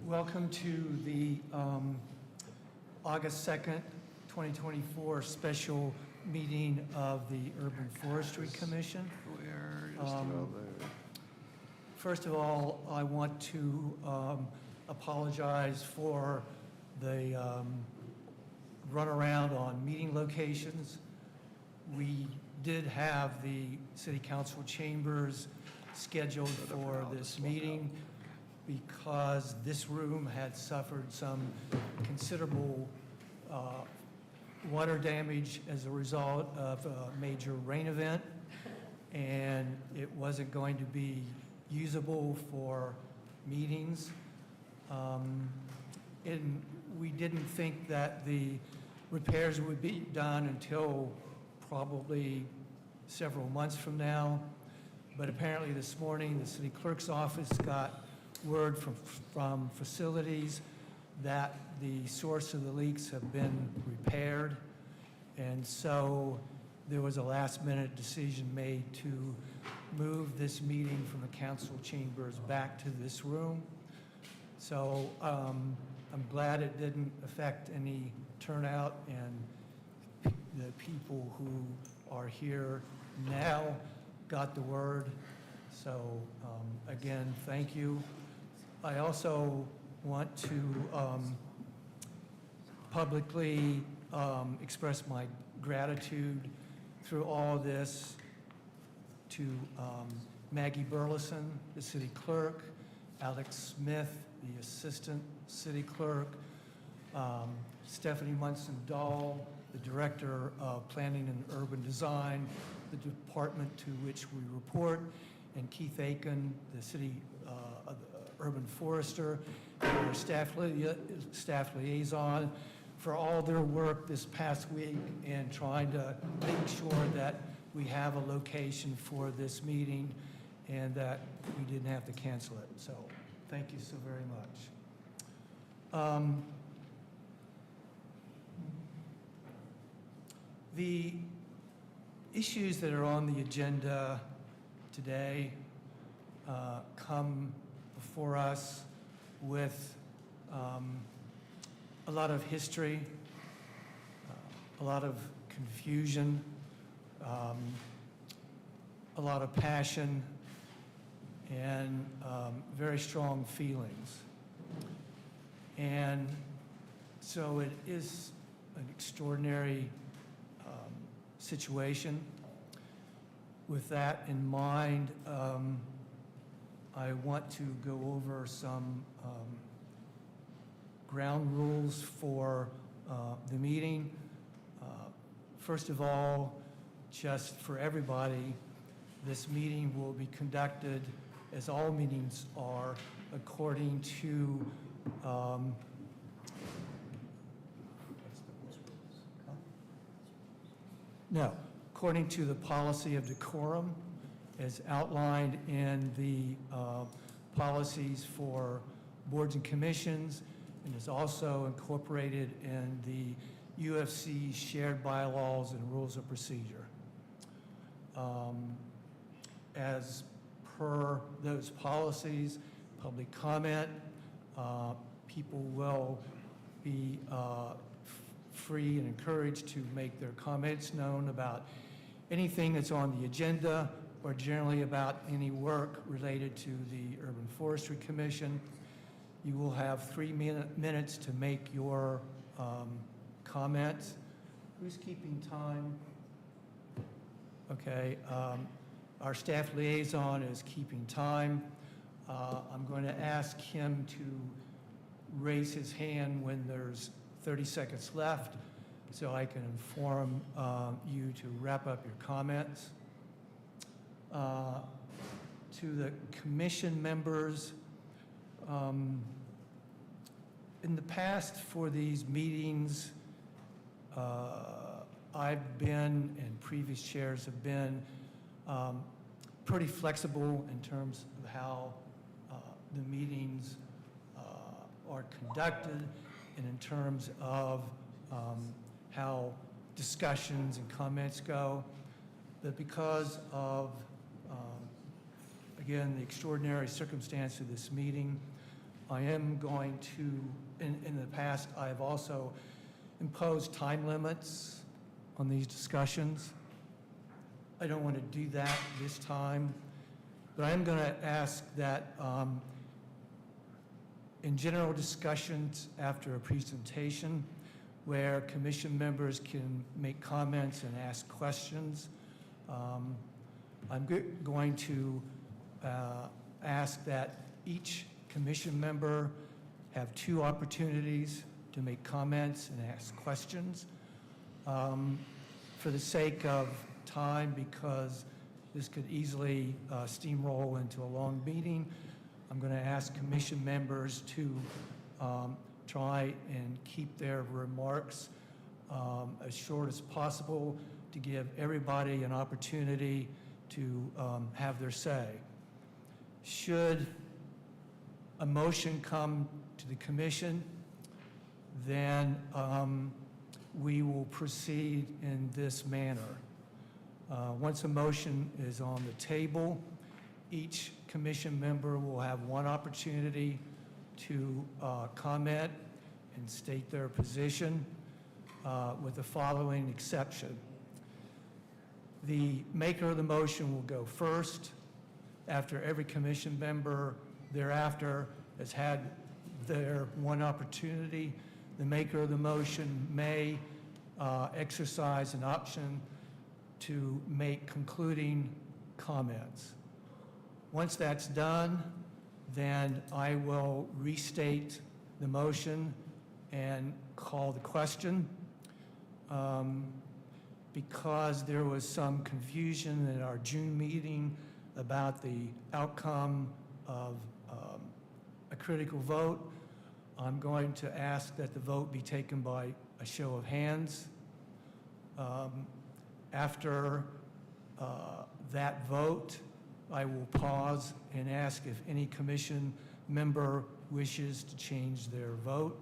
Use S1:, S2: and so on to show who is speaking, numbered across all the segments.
S1: Welcome to the August 2nd, 2024 special meeting of the Urban Forestry Commission. First of all, I want to apologize for the runaround on meeting locations. We did have the City Council chambers scheduled for this meeting because this room had suffered some considerable water damage as a result of a major rain event, and it wasn't going to be usable for meetings. And we didn't think that the repairs would be done until probably several months from now. But apparently this morning, the city clerk's office got word from facilities that the source of the leaks have been repaired. And so there was a last-minute decision made to move this meeting from the council chambers back to this room. So I'm glad it didn't affect any turnout, and the people who are here now got the word. So again, thank you. I also want to publicly express my gratitude through all this to Maggie Burleson, the city clerk, Alex Smith, the assistant city clerk, Stephanie Munson-Dahl, the director of planning and urban design, the department to which we report, and Keith Aiken, the city urban forester, and our staff liaison, for all their work this past week in trying to make sure that we have a location for this meeting and that we didn't have to cancel it. So thank you so very much. The issues that are on the agenda today come before us with a lot of history, a lot of confusion, a lot of passion, and very strong feelings. And so it is an extraordinary situation. With that in mind, I want to go over some ground rules for the meeting. First of all, just for everybody, this meeting will be conducted, as all meetings are, according to according to the policy of decorum as outlined in the policies for boards and commissions, and is also incorporated in the UFC shared bylaws and rules of procedure. As per those policies, public comment, people will be free and encouraged to make their comments known about anything that's on the agenda or generally about any work related to the Urban Forestry Commission. You will have 3 minutes to make your comments. Who's keeping time? Okay, our staff liaison is keeping time. I'm going to ask him to raise his hand when there's 30 seconds left so I can inform you to wrap up your comments. To the commission members, in the past for these meetings, I've been, and previous chairs have been, pretty flexible in terms of how the meetings are conducted and in terms of how discussions and comments go. But because of, again, the extraordinary circumstance of this meeting, I am going to, in the past, I have also imposed time limits on these discussions. I don't want to do that this time, but I am going to ask that in general discussions after a presentation where commission members can make comments and ask questions, I'm going to ask that each commission member have 2 opportunities to make comments and ask questions. For the sake of time, because this could easily steamroll into a long meeting, I'm going to ask commission members to try and keep their remarks as short as possible to give everybody an opportunity to have their say. Should a motion come to the commission, then we will proceed in this manner. Once a motion is on the table, each commission member will have 1 opportunity to comment and state their position with the following exception. The maker of the motion will go first. After every commission member thereafter has had their 1 opportunity, the maker of the motion may exercise an option to make concluding comments. Once that's done, then I will restate the motion and call the question. Because there was some confusion in our June meeting about the outcome of a critical vote, I'm going to ask that the vote be taken by a show of hands. After that vote, I will pause and ask if any commission member wishes to change their vote.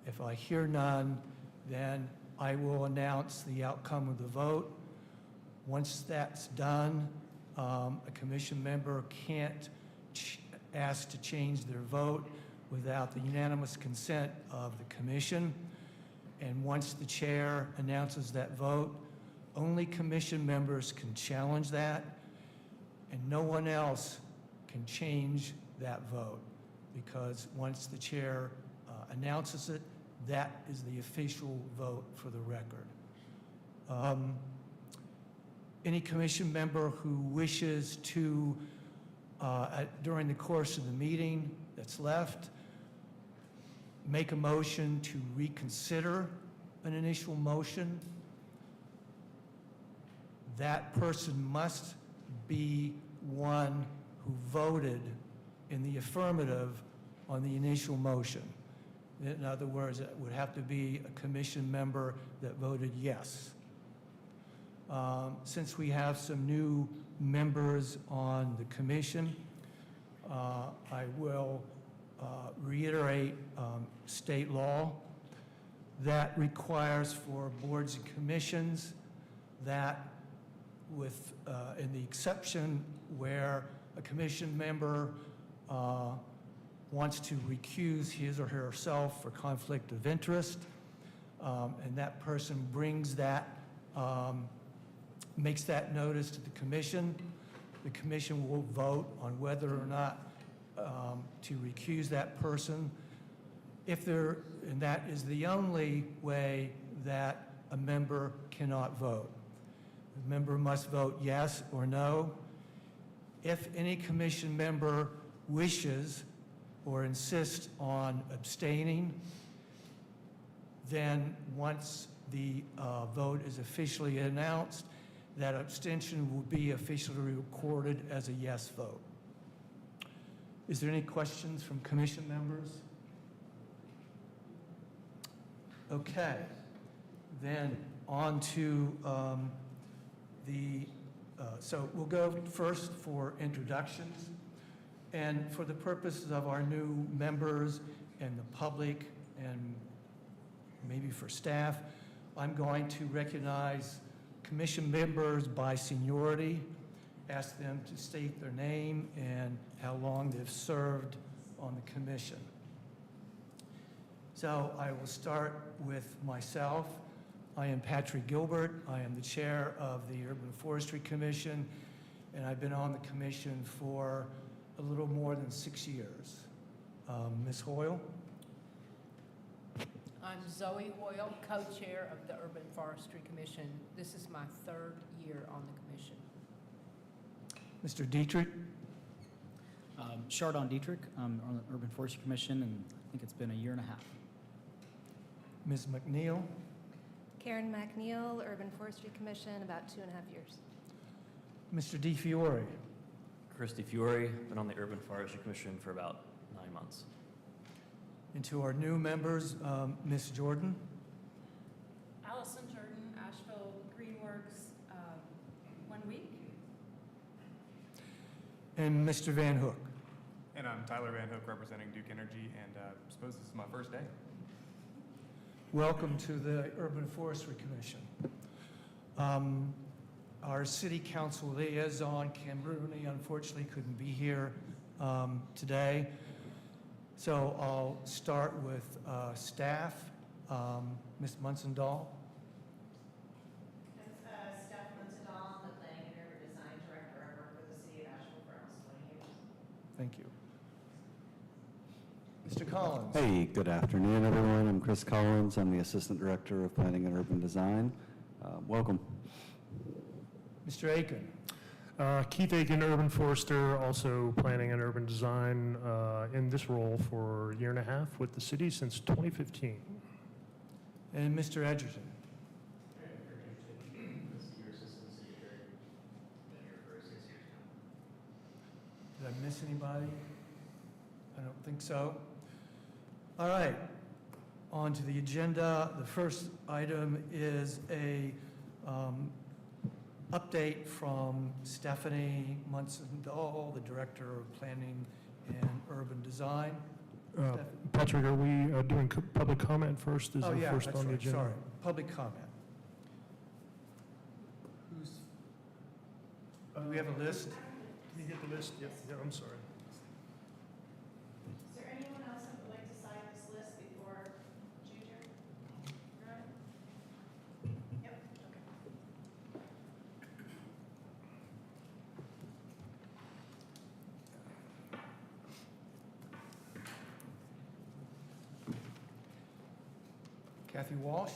S1: If I hear none, then I will announce the outcome of the vote. Once that's done, a commission member can't ask to change their vote without the unanimous consent of the commission. And once the chair announces that vote, only commission members can challenge that, and no one else can change that vote, because once the chair announces it, that is the official vote for the record. Any commission member who wishes to, during the course of the meeting that's left, make a motion to reconsider an initial motion, that person must be one who voted in the affirmative on the initial motion. In other words, it would have to be a commission member that voted yes. Since we have some new members on the commission, I will reiterate state law that requires for boards and commissions that with, in the exception where a commission member wants to recuse his or herself for conflict of interest, and that person brings that, makes that notice to the commission will vote on whether or not to recuse that person. If there, and that is the only way that a member cannot vote. The member must vote yes or no. If any commission member wishes or insists on abstaining, then once the vote is officially announced, that abstention will be officially recorded as a yes vote. Is there any questions from commission members? Okay, then on to so we'll go first for introductions. And for the purposes of our new members and the public and maybe for staff, I'm going to recognize commission members by seniority, ask them to state their name and how long they've served on the commission. So I will start with myself. I am Patrick Gilbert. I am the chair of the Urban Forestry Commission, and I've been on the commission for a little more than 6 years. Ms. Hoyle?
S2: I'm Zoe Hoyle, co-chair of the Urban Forestry Commission. This is my 3rd year on the commission.
S1: Mr. Dietrich?
S3: Chardon Dietrich. I'm on the Urban Forestry Commission, and I think it's been 1.5 years.
S1: Ms. McNeil?
S4: Karen McNeil, Urban Forestry Commission, about 2.5 years.
S1: Mr. DiFiore?
S5: Christy Fiore, been on the Urban Forestry Commission for about 9 months.
S1: And to our new members, Ms. Jordan?
S6: Allison Jordan, Asheville Greenworks, 1 week.
S1: And Mr. Van Hook?
S7: And I'm Tyler Van Hook, representing Duke Energy, and I suppose this is my first day.
S1: Welcome to the Urban Forestry Commission. Our City Council liaison, Kim Rooney, unfortunately couldn't be here today. So I'll start with staff. Ms. Munson-Dahl.
S8: Steph Munson-Dahl, I'm the Planning and Urban Design Director. I work for the City of Asheville for almost 20 years.
S1: Thank you. Mr. Collins.
S9: Hey, good afternoon, everyone. I'm Chris Collins. I'm the Assistant Director of Planning and Urban Design. Welcome.
S1: Mr. Aiken.
S10: Keith Aiken, Urban Forester, also Planning and Urban Design, in this role for 1.5 years with the city since 2015.
S1: And Mr. Edgerton. Did I miss anybody? I don't think so. All right, on to the agenda. The first item is a update from Stephanie Munson-Dahl, the Director of Planning and Urban Design.
S10: Patrick, are we doing public comment first? Is
S1: Oh,
S10: the
S1: yeah,
S10: first
S1: that's
S10: on the
S1: right,
S10: agenda?
S1: sorry. Public comment. Do we have a list?
S10: Can you get the list? Yeah, I'm sorry.
S8: Is there anyone else that would like to sign this list before Ginger? No? Yep, okay.
S1: Kathy Walsh?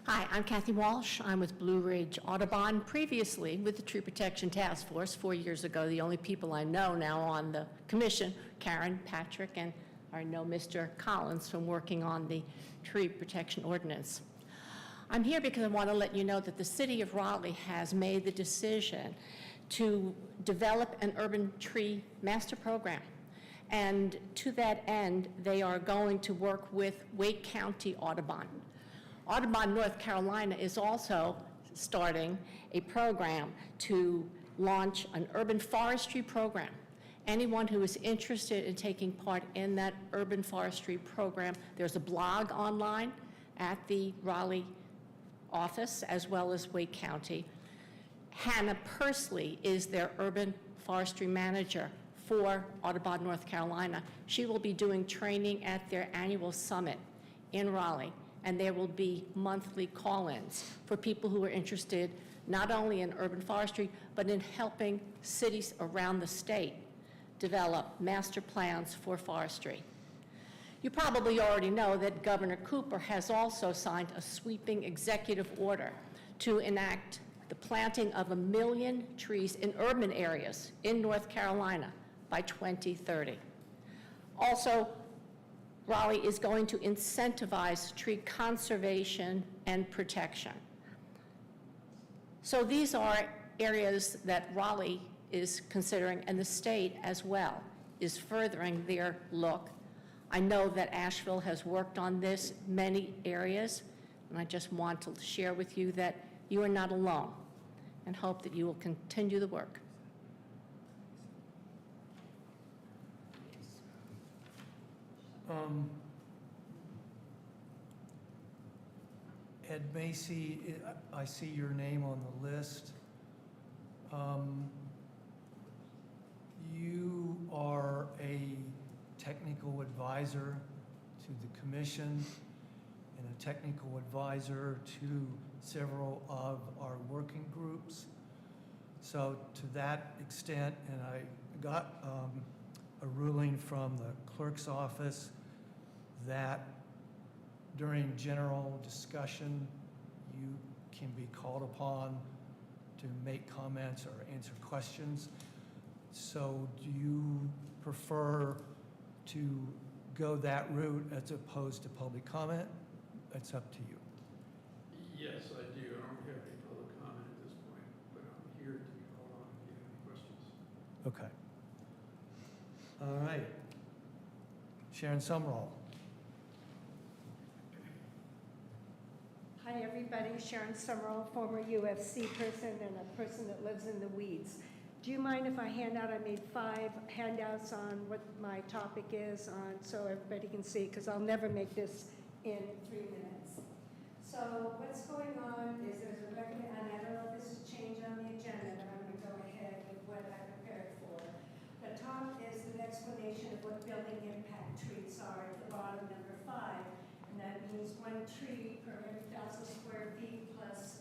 S2: Hi, I'm Kathy Walsh. I'm with Blue Ridge Audubon, previously with the Tree Protection Task Force 4 years ago. The only people I know now on the commission, Karen, Patrick, and I know Mr. Collins from working on the Tree Protection Ordinance. I'm here because I want to let you know that the City of Raleigh has made the decision to develop an urban tree master program. And to that end, they are going to work with Wake County Audubon. Audubon, North Carolina is also starting a program to launch an urban forestry program. Anyone who is interested in taking part in that urban forestry program, there's a blog online at the Raleigh office as well as Wake County. Hannah Pursley is their urban forestry manager for Audubon, North Carolina. She will be doing training at their annual summit in Raleigh, and there will be monthly call-ins for people who are interested not only in urban forestry, but in helping cities around the state develop master plans for forestry. You probably already know that Governor Cooper has also signed a sweeping executive order to enact the planting of 1 million trees in urban areas in North Carolina by 2030. Also, Raleigh is going to incentivize tree conservation and protection. So these are areas that Raleigh is considering, and the state as well is furthering their look. I know that Asheville has worked on this many areas, and I just want to share with you that you are not alone, and hope that you will continue the work.
S1: Ed Macy, I see your name on the list. You are a technical advisor to the commission and a technical advisor to several of our working groups. So to that extent, and I got a ruling from the clerk's office that during general discussion, you can be called upon to make comments or answer questions. So do you prefer to go that route as opposed to public comment? It's up to you.
S11: Yes, I do. I don't have any public comment at this point, but I'm here to be called on if you have any questions.
S1: Okay. All right. Sharon Summerall.
S8: Hi, everybody. Sharon Summerall, former UFC person and a person that lives in the weeds. Do you mind if I hand out, I made 5 handouts on what my topic is on, so everybody can see, because I'll never make this in 3 minutes. So what's going on is there's a recommend, and I don't know if this has changed on the agenda, but I'm going to go ahead with what I prepared for. The top is an explanation of what building impact trees are at the bottom, number 5. And that means 1 tree per every 1,000 square feet plus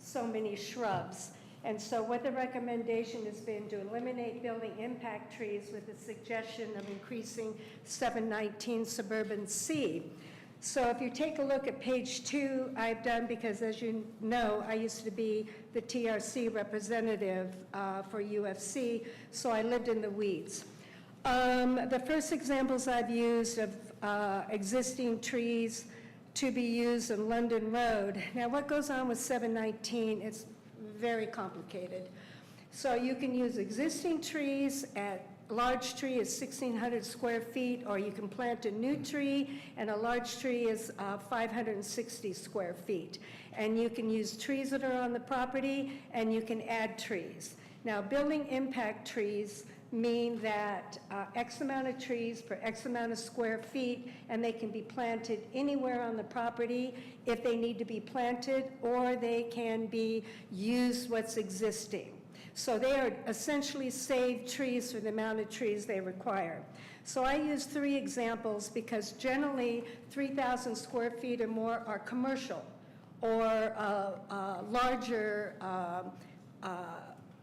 S8: so many shrubs. And so what the recommendation has been to eliminate building impact trees with the suggestion of increasing 719 suburban C. So if you take a look at page 2, I've done, because as you know, I used to be the TRC representative for UFC, so I lived in the weeds. The first examples I've used of existing trees to be used in London Road. Now what goes on with 719, it's very complicated. So you can use existing trees at large tree is 1,600 square feet, or you can plant a new tree, and a large tree is 560 square feet. And you can use trees that are on the property, and you can add trees. Now, building impact trees mean that X amount of trees per X amount of square feet, and they can be planted anywhere on the property if they need to be planted, or they can be used what's existing. So they are essentially saved trees for the amount of trees they require. So I use 3 examples because generally 3,000 square feet or more are commercial or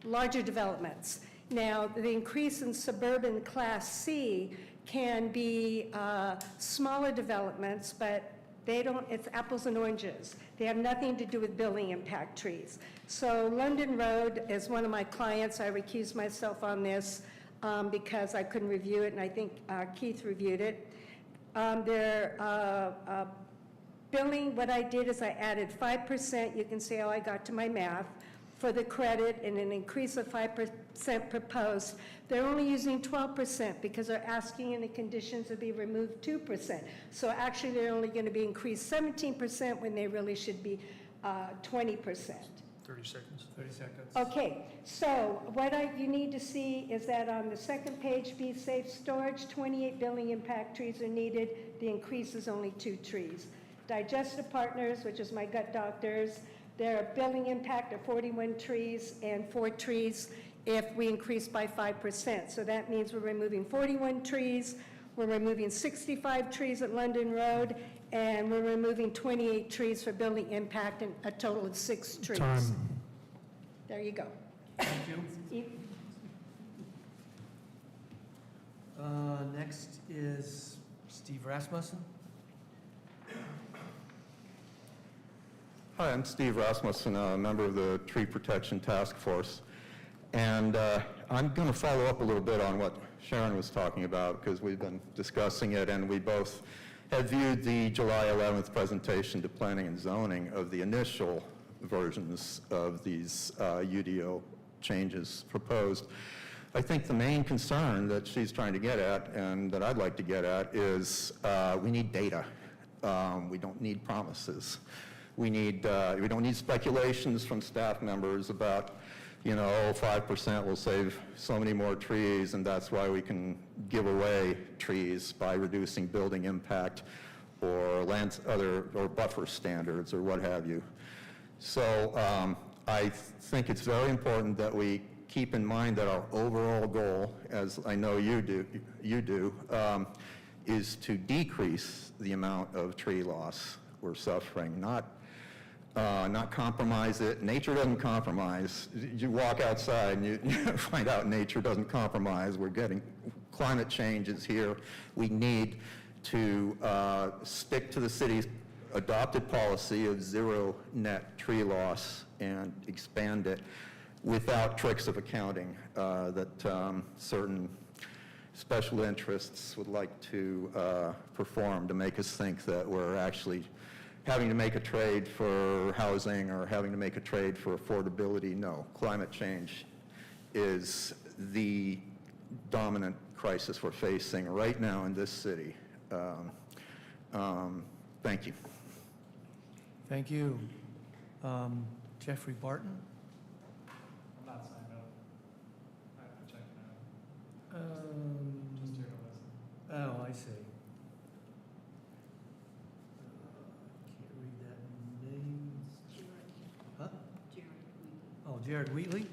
S8: larger developments. Now, the increase in suburban Class C can be smaller developments, but they don't, it's apples and oranges. They have nothing to do with building impact trees. So London Road is one of my clients. I recused myself on this because I couldn't review it, and I think Keith reviewed it. Billing, what I did is I added 5%, you can see how I got to my math, for the credit, and an increase of 5% proposed. They're only using 12% because they're asking in the conditions to be removed 2%. So actually they're only going to be increased 17% when they really should be 20%.
S10: 30 seconds.
S1: 30 seconds.
S8: Okay, so what you need to see is that on the second page, be safe storage, 28 building impact trees are needed. The increase is only 2 trees. Digestive Partners, which is my gut doctors, their building impact of 41 trees and 4 trees if we increase by 5%. So that means we're removing 41 trees, we're removing 65 trees at London Road, and we're removing 28 trees for building impact, and a total of 6 trees.
S10: Time.
S8: There you go.
S1: Thank you. Next is Steve Rasmussen.
S12: Hi, I'm Steve Rasmussen, a member of the Tree Protection Task Force. And I'm going to follow up a little bit on what Sharon was talking about, because we've been discussing it, and we both had viewed the July 11th presentation to Planning and Zoning of the initial versions of these UDO changes proposed. I think the main concern that she's trying to get at, and that I'd like to get at, is we need data. We don't need promises. We don't need speculations from staff members about, 5% will save so many more trees, and that's why we can give away trees by reducing building impact or or buffer standards or what have you. So I think it's very important that we keep in mind that our overall goal, as I know you do, is to decrease the amount of tree loss we're suffering, not compromise it. Nature doesn't compromise. You walk outside and you find out nature doesn't compromise. Climate change is here. We need to stick to the city's adopted policy of zero net tree loss and expand it without tricks of accounting that certain special interests would like to perform to make us think that we're actually having to make a trade for housing or having to make a trade for affordability. No, climate change is the dominant crisis we're facing right now in this city. Thank you.
S1: Thank you. Jeffrey Barton?
S7: I'm not signed up. I have to check now. Just here to listen.
S1: Oh, I see. Can't read that name. Huh? Oh, Jared Wheatley?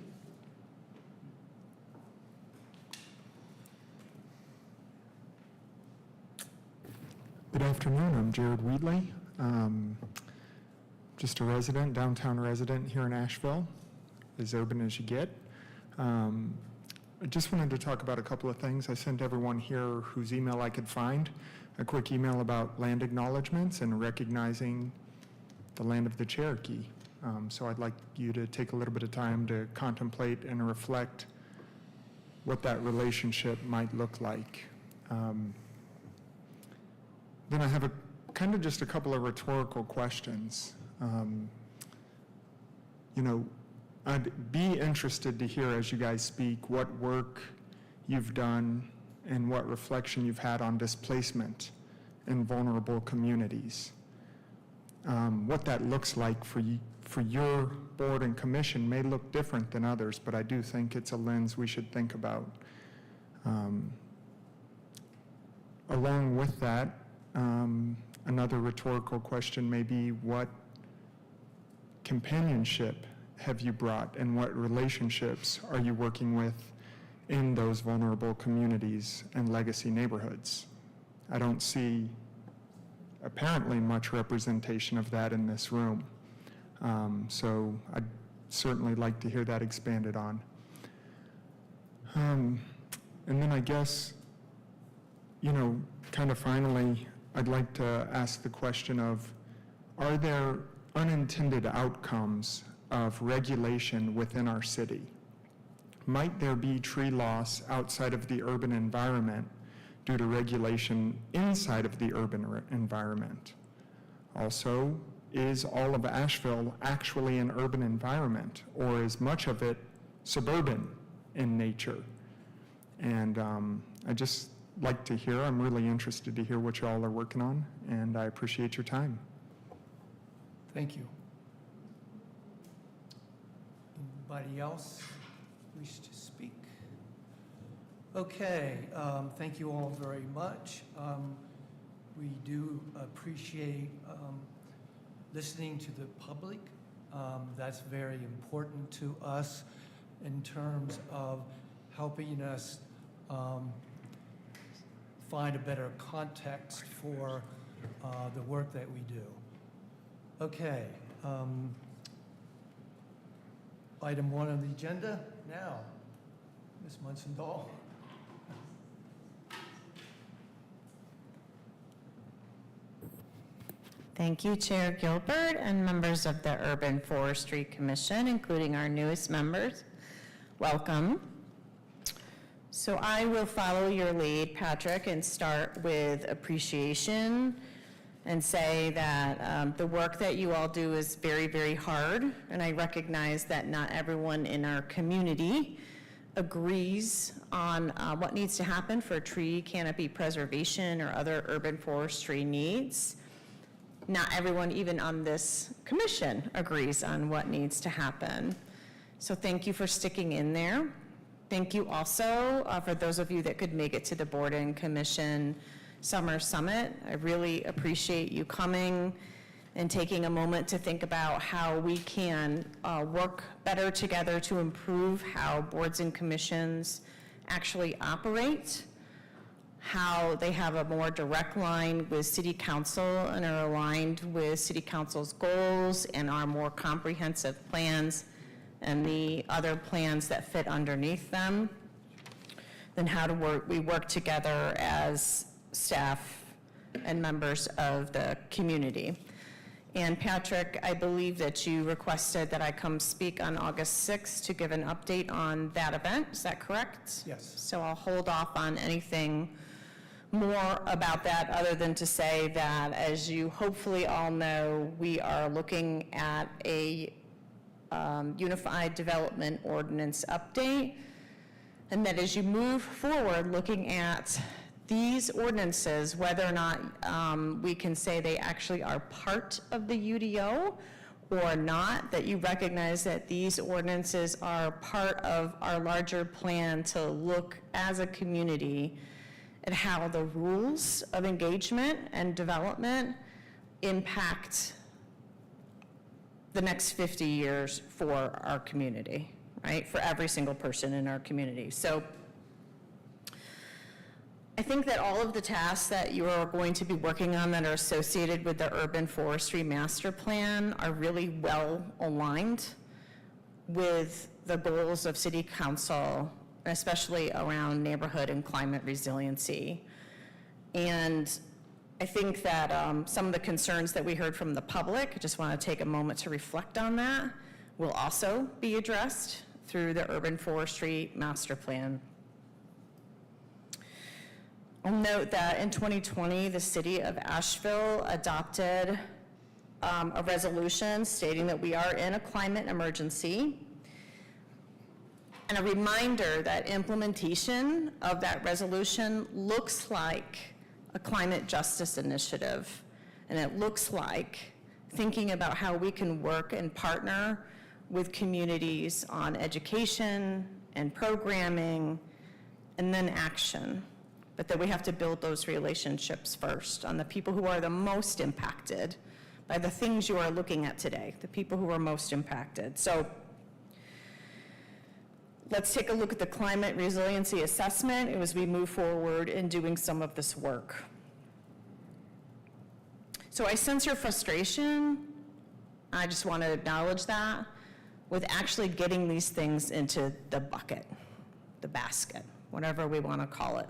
S13: Good afternoon, I'm Jared Wheatley. Just a resident, downtown resident here in Asheville, as urban as you get. I just wanted to talk about a couple of things. I sent everyone here whose email I could find a quick email about land acknowledgements and recognizing the land of the Cherokee. So I'd like you to take a little bit of time to contemplate and reflect what that relationship might look like. Then I have just a couple of rhetorical questions. I'd be interested to hear as you guys speak what work you've done and what reflection you've had on displacement in vulnerable communities. What that looks like for your board and commission may look different than others, but I do think it's a lens we should think about. Along with that, another rhetorical question may be, what companionship have you brought and what relationships are you working with in those vulnerable communities and legacy neighborhoods? I don't see apparently much representation of that in this room. So I'd certainly like to hear that expanded on. And then I guess, finally, I'd like to ask the question of, are there unintended outcomes of regulation within our city? Might there be tree loss outside of the urban environment due to regulation inside of the urban environment? Also, is all of Asheville actually an urban environment, or is much of it suburban in nature? And I just like to hear, I'm really interested to hear what you all are working on, and I appreciate your time.
S1: Thank you. Anybody else wish to speak? Okay, thank you all very much. We do appreciate listening to the public. That's very important to us in terms of helping us find a better context for the work that we do. Okay. Item 1 on the agenda now. Ms. Munson-Dahl.
S14: Thank you, Chair Gilbert and members of the Urban Forestry Commission, including our newest members. Welcome. So I will follow your lead, Patrick, and start with appreciation and say that the work that you all do is very, very hard, and I recognize that not everyone in our community agrees on what needs to happen for tree canopy preservation or other urban forestry needs. Not everyone, even on this commission, agrees on what needs to happen. So thank you for sticking in there. Thank you also for those of you that could make it to the board and commission Summer Summit. I really appreciate you coming. and taking a moment to think about how we can work better together to improve how boards and commissions actually operate, how they have a more direct line with City Council and are aligned with City Council's goals and our more comprehensive plans and the other plans that fit underneath them. Then how do we work together as staff and members of the community. And Patrick, I believe that you requested that I come speak on August 6th to give an update on that event. Is that correct?
S1: Yes.
S14: So I'll hold off on anything more about that other than to say that, as you hopefully all know, we are looking at a Unified Development Ordinance update, and that as you move forward looking at these ordinances, whether or not we can say they actually are part of the UDO or not, that you recognize that these ordinances are part of our larger plan to look as a community at how the rules of engagement and development impact the next 50 years for our community, right? For every single person in our community. So I think that all of the tasks that you are going to be working on that are associated with the Urban Forestry Master Plan are really well aligned with the goals of City Council, especially around neighborhood and climate resiliency. And I think that some of the concerns that we heard from the public, I just want to take a moment to reflect on that, will also be addressed through the Urban Forestry Master Plan. I'll note that in 2020, the city of Asheville adopted a resolution stating that we are in a climate emergency, and a reminder that implementation of that resolution looks like a climate justice initiative, and it looks like thinking about how we can work and partner with communities on education and programming and then action. But that we have to build those relationships first on the people who are the most impacted by the things you are looking at today, the people who are most impacted. So let's take a look at the climate resiliency assessment as we move forward in doing some of this work. So I sense your frustration. I just want to acknowledge that with actually getting these things into the bucket, the basket, whatever we want to call it.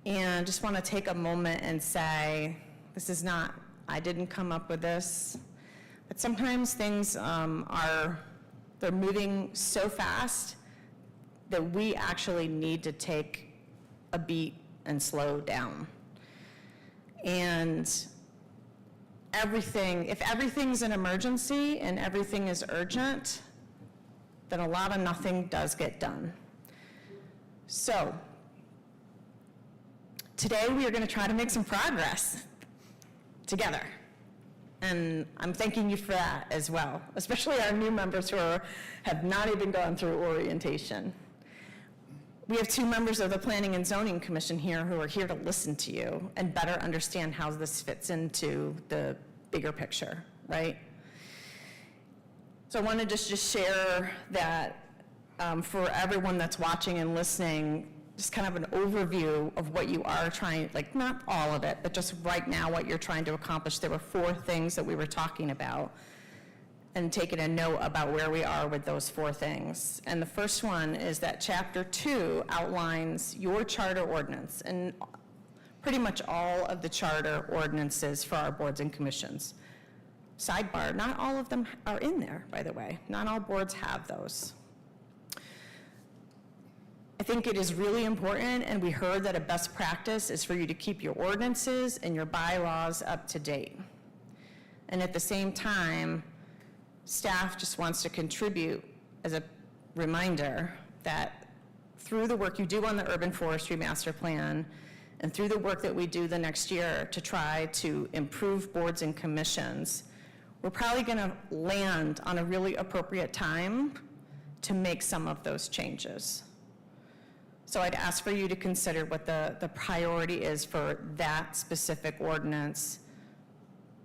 S14: And just want to take a moment and say, this is not, I didn't come up with this, but sometimes things they're moving so fast that we actually need to take a beat and slow down. And if everything's an emergency and everything is urgent, then a lot of nothing does get done. So, today we are going to try to make some progress together. And I'm thanking you for that as well, especially our new members who have not even gone through orientation. We have 2 members of the Planning and Zoning Commission here who are here to listen to you and better understand how this fits into the bigger picture, right? So I wanted to just share that for everyone that's watching and listening, just kind of an overview of what you are trying, like not all of it, but just right now what you're trying to accomplish. There were 4 things that we were talking about, and taking a note about where we are with those 4 things. And the first one is that Chapter 2 outlines your charter ordinance and pretty much all of the charter ordinances for our boards and commissions. Sidebar, not all of them are in there, by the way. Not all boards have those. I think it is really important, and we heard that a best practice is for you to keep your ordinances and your bylaws up to date. And at the same time, staff just wants to contribute as a reminder that through the work you do on the Urban Forestry Master Plan and through the work that we do the next year to try to improve boards and commissions, we're probably going to land on a really appropriate time to make some of those changes. So I'd ask for you to consider what the priority is for that specific ordinance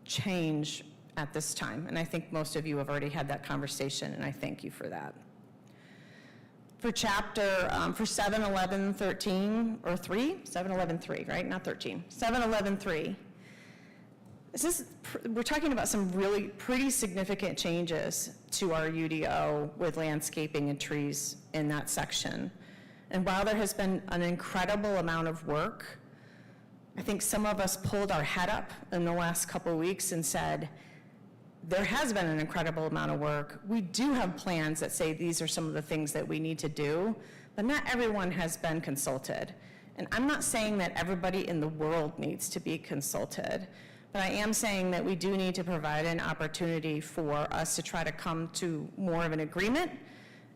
S14: change at this time. And I think most of you have already had that conversation, and I thank you for that. For chapter, for 71113, or 3? 711.3, right? Not 13. 711.3. We're talking about some really pretty significant changes to our UDO with landscaping and trees in that section. And while there has been an incredible amount of work, I think some of us pulled our head up in the last couple of weeks and said, there has been an incredible amount of work. We do have plans that say these are some of the things that we need to do, but not everyone has been consulted. And I'm not saying that everybody in the world needs to be consulted, but I am saying that we do need to provide an opportunity for us to try to come to more of an agreement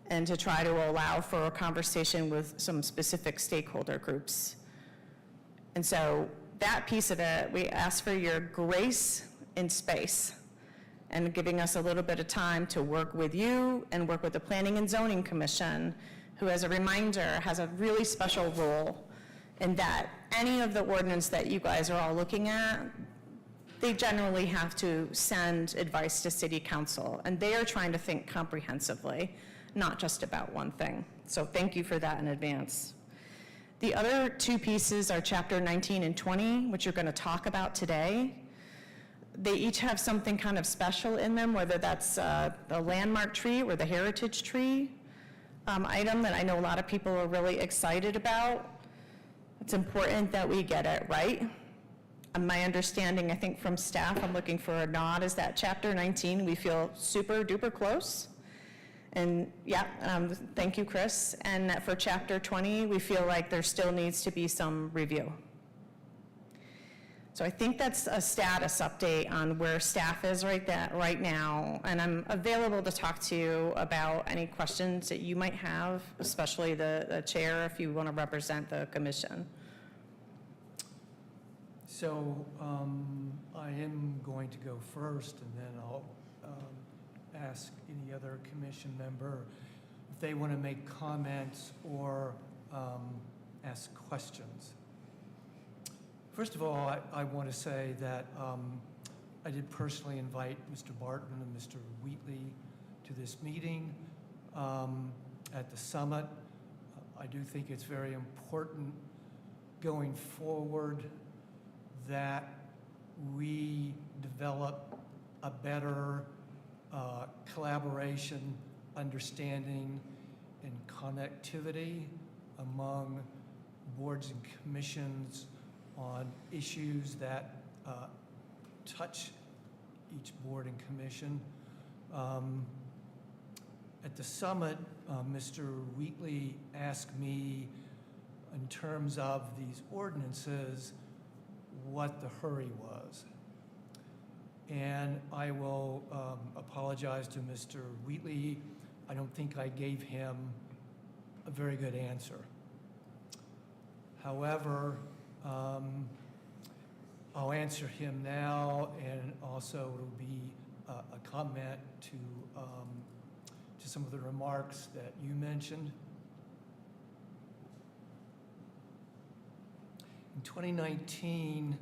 S14: and to try to allow for a conversation with some specific stakeholder groups. And so that piece of it, we ask for your grace in space and giving us a little bit of time to work with you and work with the Planning and Zoning Commission, who, as a reminder, has a really special role in that any of the ordinance that you guys are all looking at, they generally have to send advice to City Council, and they are trying to think comprehensively, not just about one thing. So thank you for that in advance. The other two pieces are Chapter 19 and 20, which you're going to talk about today. They each have something kind of special in them, whether that's the landmark tree or the heritage tree item that I know a lot of people are really excited about. It's important that we get it right. My understanding, I think from staff, I'm looking for a nod, is that Chapter 19, we feel super duper close. And yeah, thank you, Chris. And that for Chapter 20, we feel like there still needs to be some review. So I think that's a status update on where staff is right now. And I'm available to talk to you about any questions that you might have, especially the chair, if you want to represent the commission.
S1: So I am going to go first, and then I'll ask any other commission member if they want to make comments or ask questions. First of all, I want to say that I did personally invite Mr. Barton and Mr. Wheatley to this meeting at the summit. I do think it's very important going forward that we develop a better collaboration, understanding, and connectivity among boards and commissions on issues that touch each board and commission. At the summit, Mr. Wheatley asked me, in terms of these ordinances, what the hurry was. And I will apologize to Mr. Wheatley. I don't think I gave him a very good answer. However, I'll answer him now, and also it'll be a comment to some of the remarks that you mentioned. In 2019,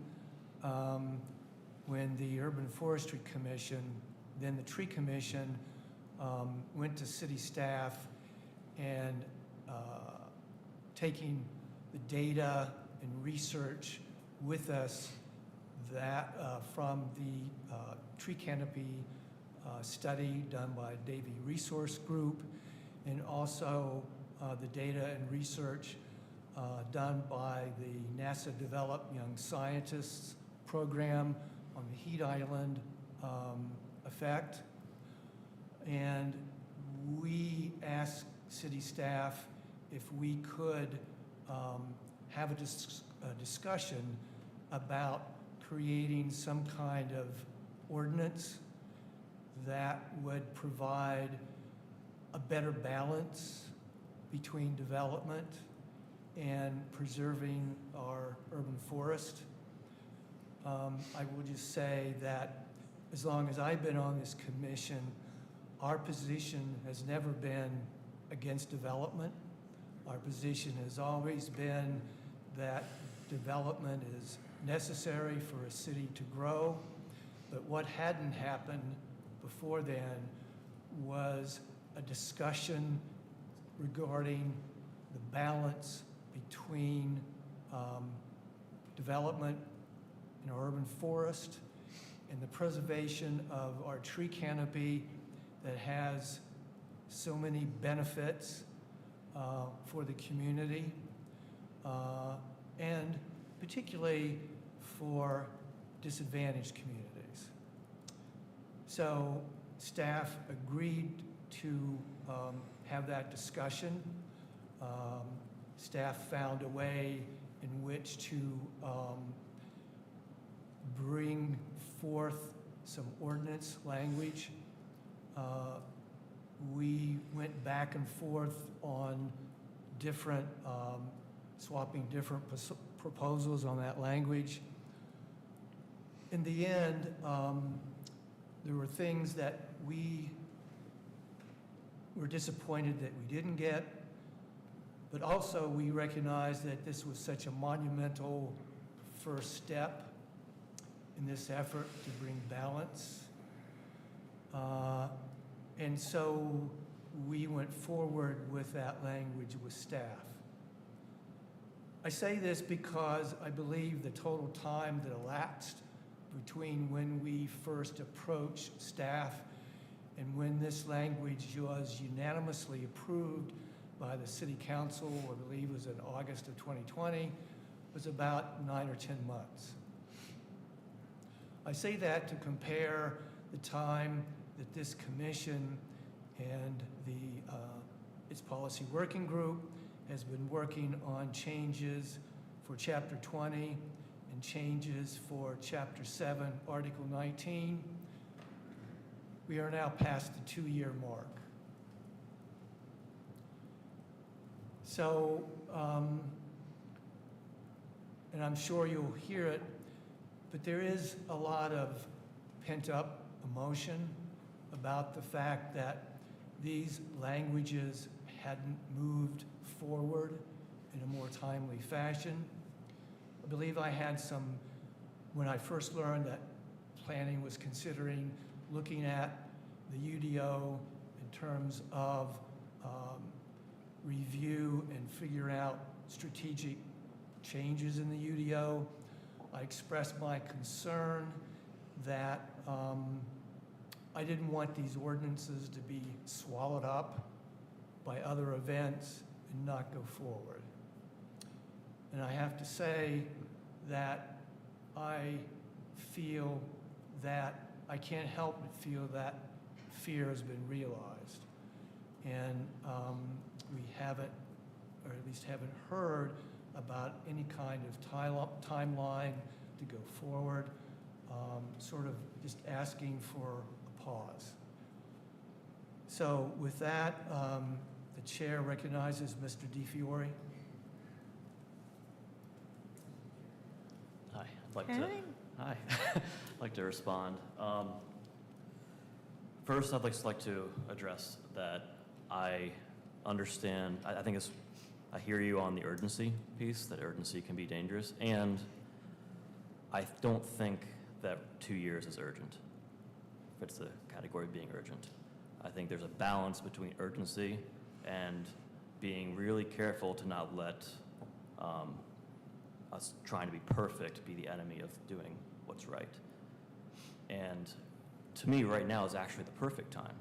S1: when the Urban Forestry Commission, then the Tree Commission, went to city staff and taking the data and research with us that from the tree canopy study done by Davy Resource Group, and also the data and research done by the NASA Develop Young Scientists program on the heat island effect. And we asked city staff if we could have a discussion about creating some kind of ordinance that would provide a better balance between development and preserving our urban forest. I will just say that as long as I've been on this commission, our position has never been against development. Our position has always been that development is necessary for a city to grow, But what hadn't happened before then was a discussion regarding the balance between development in our urban forest and the preservation of our tree canopy that has so many benefits for the community, and particularly for disadvantaged communities. So staff agreed to have that discussion. Staff found a way in which to bring forth some ordinance language. We went back and forth on different, swapping different proposals on that language. In the end, there were things that we were disappointed that we didn't get, but also we recognized that this was such a monumental first step in this effort to bring balance. And so we went forward with that language with staff. I say this because I believe the total time that elapsed between when we first approached staff and when this language was unanimously approved by the City Council, I believe it was in August of 2020, was about 9 or 10 months. I say that to compare the time that this commission and its policy working group has been working on changes for Chapter 20 and changes for Chapter 7, Article 19. We are now past the 2-year mark. So, and I'm sure you'll hear it, but there is a lot of pent-up emotion about the fact that these languages hadn't moved forward in a more timely fashion. I believe I had some, when I first learned that planning was considering looking at the UDO in terms of review and figure out strategic changes in the UDO, I expressed my concern that I didn't want these ordinances to be swallowed up by other events and not go forward. And I have to say that I feel that I can't help but feel that fear has been realized. And we haven't, or at least haven't heard about any kind of timeline to go forward, sort of just asking for a pause. So with that, the chair recognizes Mr. DiFiore.
S5: Hi, I'd like to respond. First, I'd just like to address that I understand, I think I hear you on the urgency piece, that urgency can be dangerous, and I don't think that 2 years is urgent, fits the category of being urgent. I think there's a balance between urgency and being really careful to not let us trying to be perfect be the enemy of doing what's right. And to me, right now is actually the perfect time,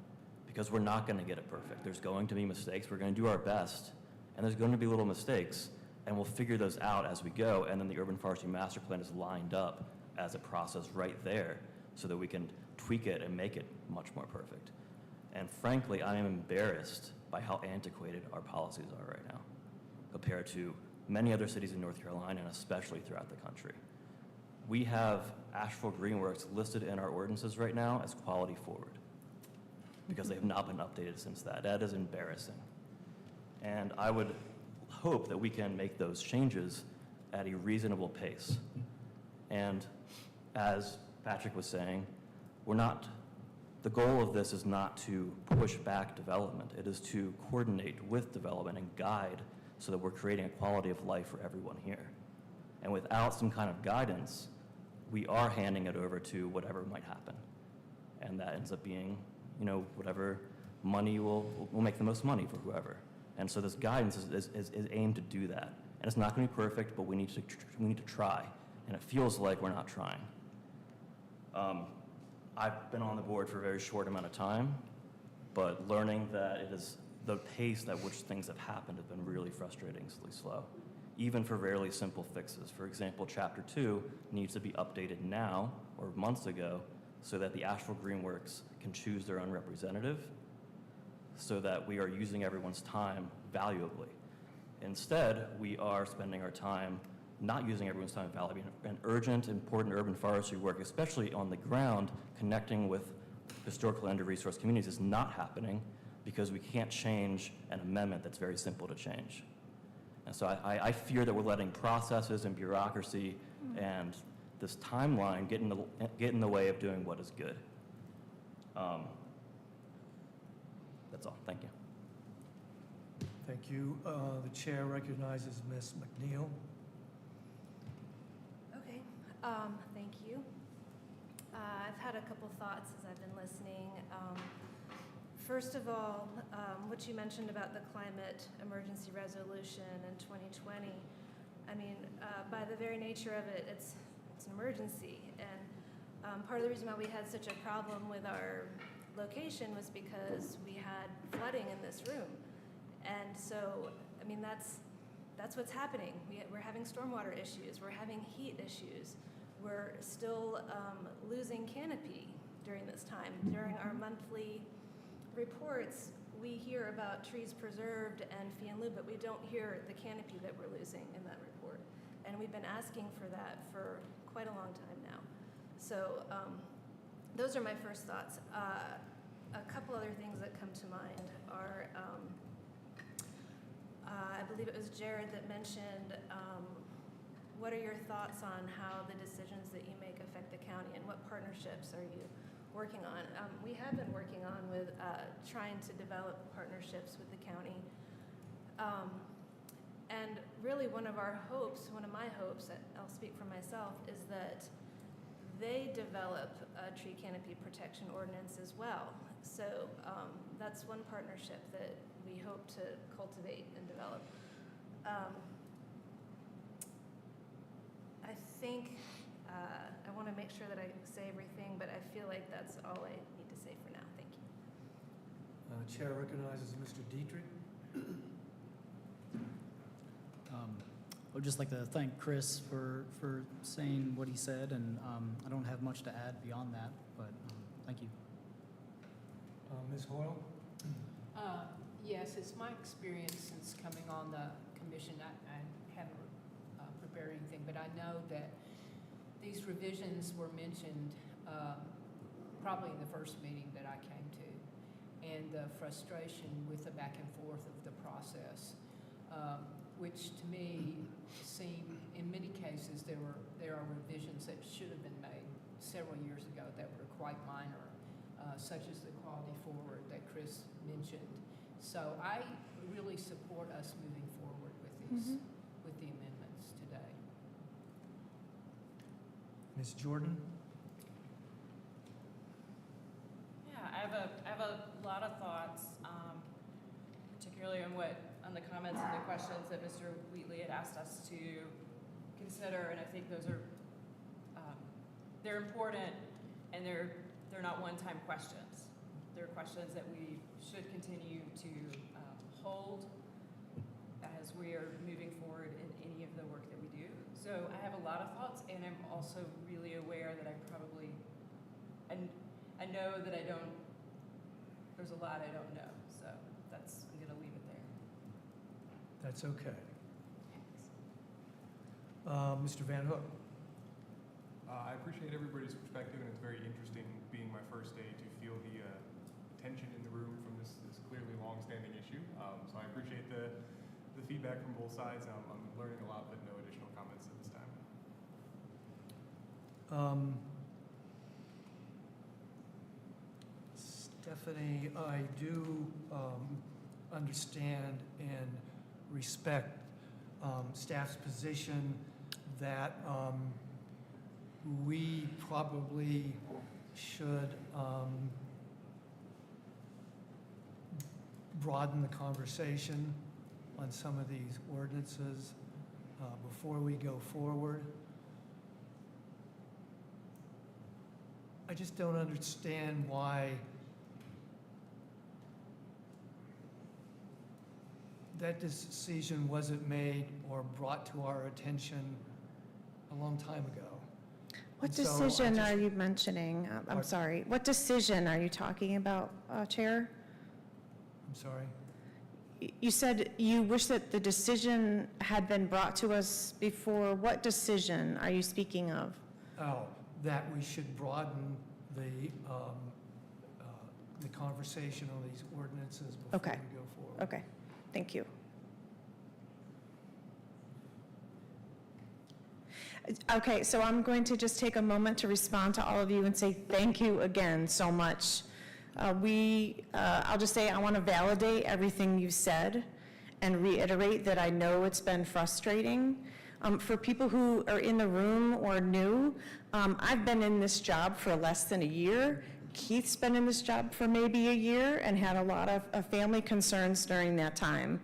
S5: because we're not going to get it perfect. There's going to be mistakes. We're going to do our best, and there's going to be little mistakes, and we'll figure those out as we go, and then the Urban Forestry Master Plan is lined up as a process right there so that we can tweak it and make it much more perfect. And frankly, I am embarrassed by how antiquated our policies are right now compared to many other cities in North Carolina, and especially throughout the country. We have Asheville Greenworks listed in our ordinances right now as quality forward because they have not been updated since that. That is embarrassing. And I would hope that we can make those changes at a reasonable pace. And as Patrick was saying, the goal of this is not to push back development. It is to coordinate with development and guide so that we're creating a quality of life for everyone here. And without some kind of guidance, we are handing it over to whatever might happen. And that ends up being, whatever money will make the most money for whoever. And so this guidance is aimed to do that. And it's not going to be perfect, but we need to try. And it feels like we're not trying. I've been on the board for a very short amount of time, but learning that it is the pace at which things have happened has been really frustratingly slow, even for fairly simple fixes. For example, Chapter 2 needs to be updated now or months ago so that the Asheville Greenworks can choose their own representative so that we are using everyone's time valuably. Instead, we are spending our time not using everyone's time valuably. And urgent, important urban forestry work, especially on the ground, connecting with historical under-resourced communities is not happening because we can't change an amendment that's very simple to change. And so I fear that we're letting processes and bureaucracy and this timeline get in the way of doing what is good. That's all. Thank you.
S1: Thank you. The chair recognizes Ms. McNeil.
S4: Okay, thank you. I've had a couple thoughts as I've been listening. First of all, what you mentioned about the climate emergency resolution in 2020, I mean, by the very nature of it, it's an emergency. And part of the reason why we had such a problem with our location was because we had flooding in this room. And so, I mean, that's what's happening. We're having stormwater issues. We're having heat issues. We're still losing canopy during this time. During our monthly reports, we hear about trees preserved and fee and lieu, but we don't hear the canopy that we're losing in that report. And we've been asking for that for quite a long time now. So those are my first thoughts. A couple other things that come to mind are, I believe it was Jared that mentioned, what are your thoughts on how the decisions that you make affect the county, and what partnerships are you working on? We have been working on with trying to develop partnerships with the county. And really one of my hopes, I'll speak for myself, is that they develop a tree canopy protection ordinance as well. So that's one partnership that we hope to cultivate and develop. I think I want to make sure that I say everything, but I feel like that's all I need to say for now. Thank you.
S1: Chair recognizes Mr. Dietrich.
S3: I would just like to thank Chris for saying what he said, and I don't have much to add beyond that, but thank you.
S1: Ms. Hoyle?
S15: Yes, it's my experience since coming on the commission. I haven't prepared anything, but I know that these revisions were mentioned probably in the first meeting that I came to, and the frustration with the back and forth of the process, which to me seem, in many cases, there are revisions that should have been made several years ago that were quite minor, such as the quality forward that Chris mentioned. So I really support us moving forward with these, with the amendments today.
S1: Ms. Jordan?
S6: Yeah, I have a lot of thoughts, particularly on the comments and the questions that Mr. Wheatley had asked us to consider, and I think those are they're important, and they're not one-time questions. They're questions that we should continue to hold as we are moving forward in any of the work that we do. So I have a lot of thoughts, and I'm also really aware that I probably, and I know that there's a lot I don't know. So I'm going to leave it there.
S1: That's okay. Mr. Van Hook?
S7: I appreciate everybody's perspective, and it's very interesting being my first day to feel the tension in the room from this clearly long-standing issue. So I appreciate the feedback from both sides. I'm learning a lot, but no additional comments at this time.
S1: Stephanie, I do understand and respect staff's position that we probably should broaden the conversation on some of these ordinances before we go forward. I just don't understand why that decision wasn't made or brought to our attention a long time ago.
S14: What
S1: And so I
S14: decision
S1: just-
S14: are you mentioning? I'm sorry. What decision are you talking about, Chair?
S1: I'm sorry.
S14: You said you wish that the decision had been brought to us before. What decision are you speaking of?
S1: Oh, that we should broaden the conversation on these ordinances before
S14: Okay.
S1: we go forward.
S14: Okay, thank you. Okay, so I'm going to just take a moment to respond to all of you and say thank you again so much. I'll just say I want to validate everything you said and reiterate that I know it's been frustrating. For people who are in the room or new, I've been in this job for less than a year. Keith's been in this job for maybe a year and had a lot of family concerns during that time.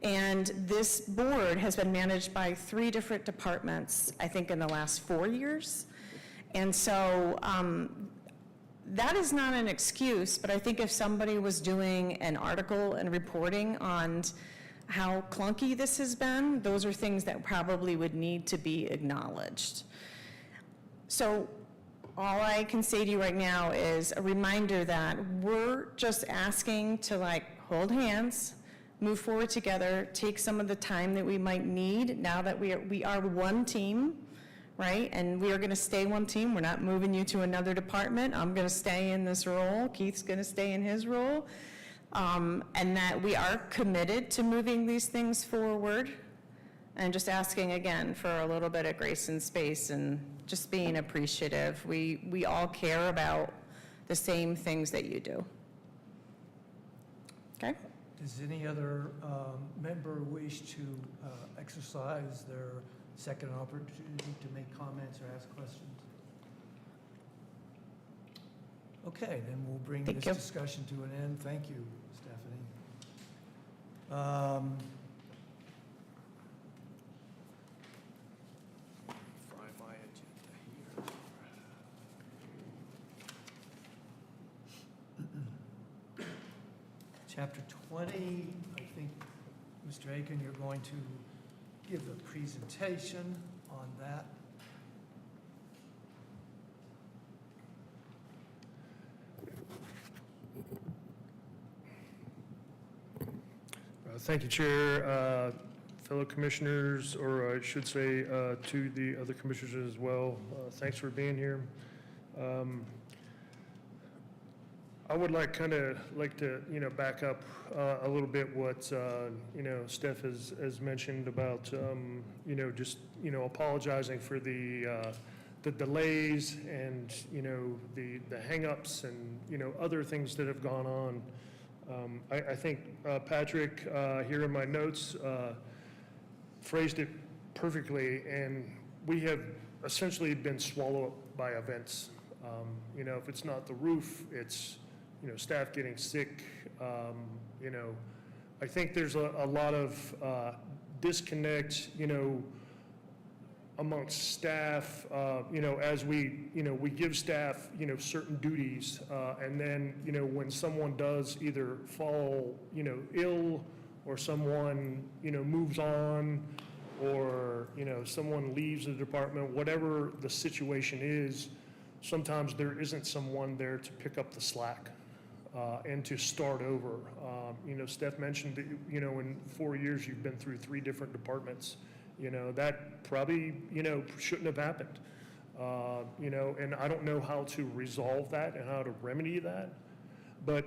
S14: And this board has been managed by 3 different departments, I think, in the last 4 years. And so that is not an excuse, but I think if somebody was doing an article and reporting on how clunky this has been, those are things that probably would need to be acknowledged. So all I can say to you right now is a reminder that we're just asking to hold hands, move forward together, take some of the time that we might need now that we are one team, right? And we are going to stay one team. We're not moving you to another department. I'm going to stay in this role. Keith's going to stay in his role. And that we are committed to moving these things forward. And just asking again for a little bit of grace and space and just being appreciative. We all care about the same things that you do. Okay?
S1: Does any other member wish to exercise their second opportunity to make comments or ask questions? Okay, then we'll bring
S14: Thank
S1: this
S14: you.
S1: discussion to an end. Thank you, Stephanie. Find my agenda here. Chapter 20, I think, Mr. Aiken, you're going to give a presentation on that.
S10: Thank you, Chair. Fellow commissioners, or I should say to the other commissioners as well, thanks for being here. I would like to back up a little bit what Steph has mentioned about just apologizing for the delays and the hangups and other things that have gone on. I think Patrick here in my notes phrased it perfectly, and we have essentially been swallowed up by events. If it's not the roof, it's staff getting sick. I think there's a lot of disconnect, amongst staff, as we give staff, certain duties, and then, when someone does either fall, ill, or someone, moves on, or, someone leaves the department, whatever the situation is, sometimes there isn't someone there to pick up the slack. And to start over. Steph mentioned that, in 4 years, you've been through 3 different departments. That probably, shouldn't have happened. And I don't know how to resolve that and how to remedy that. But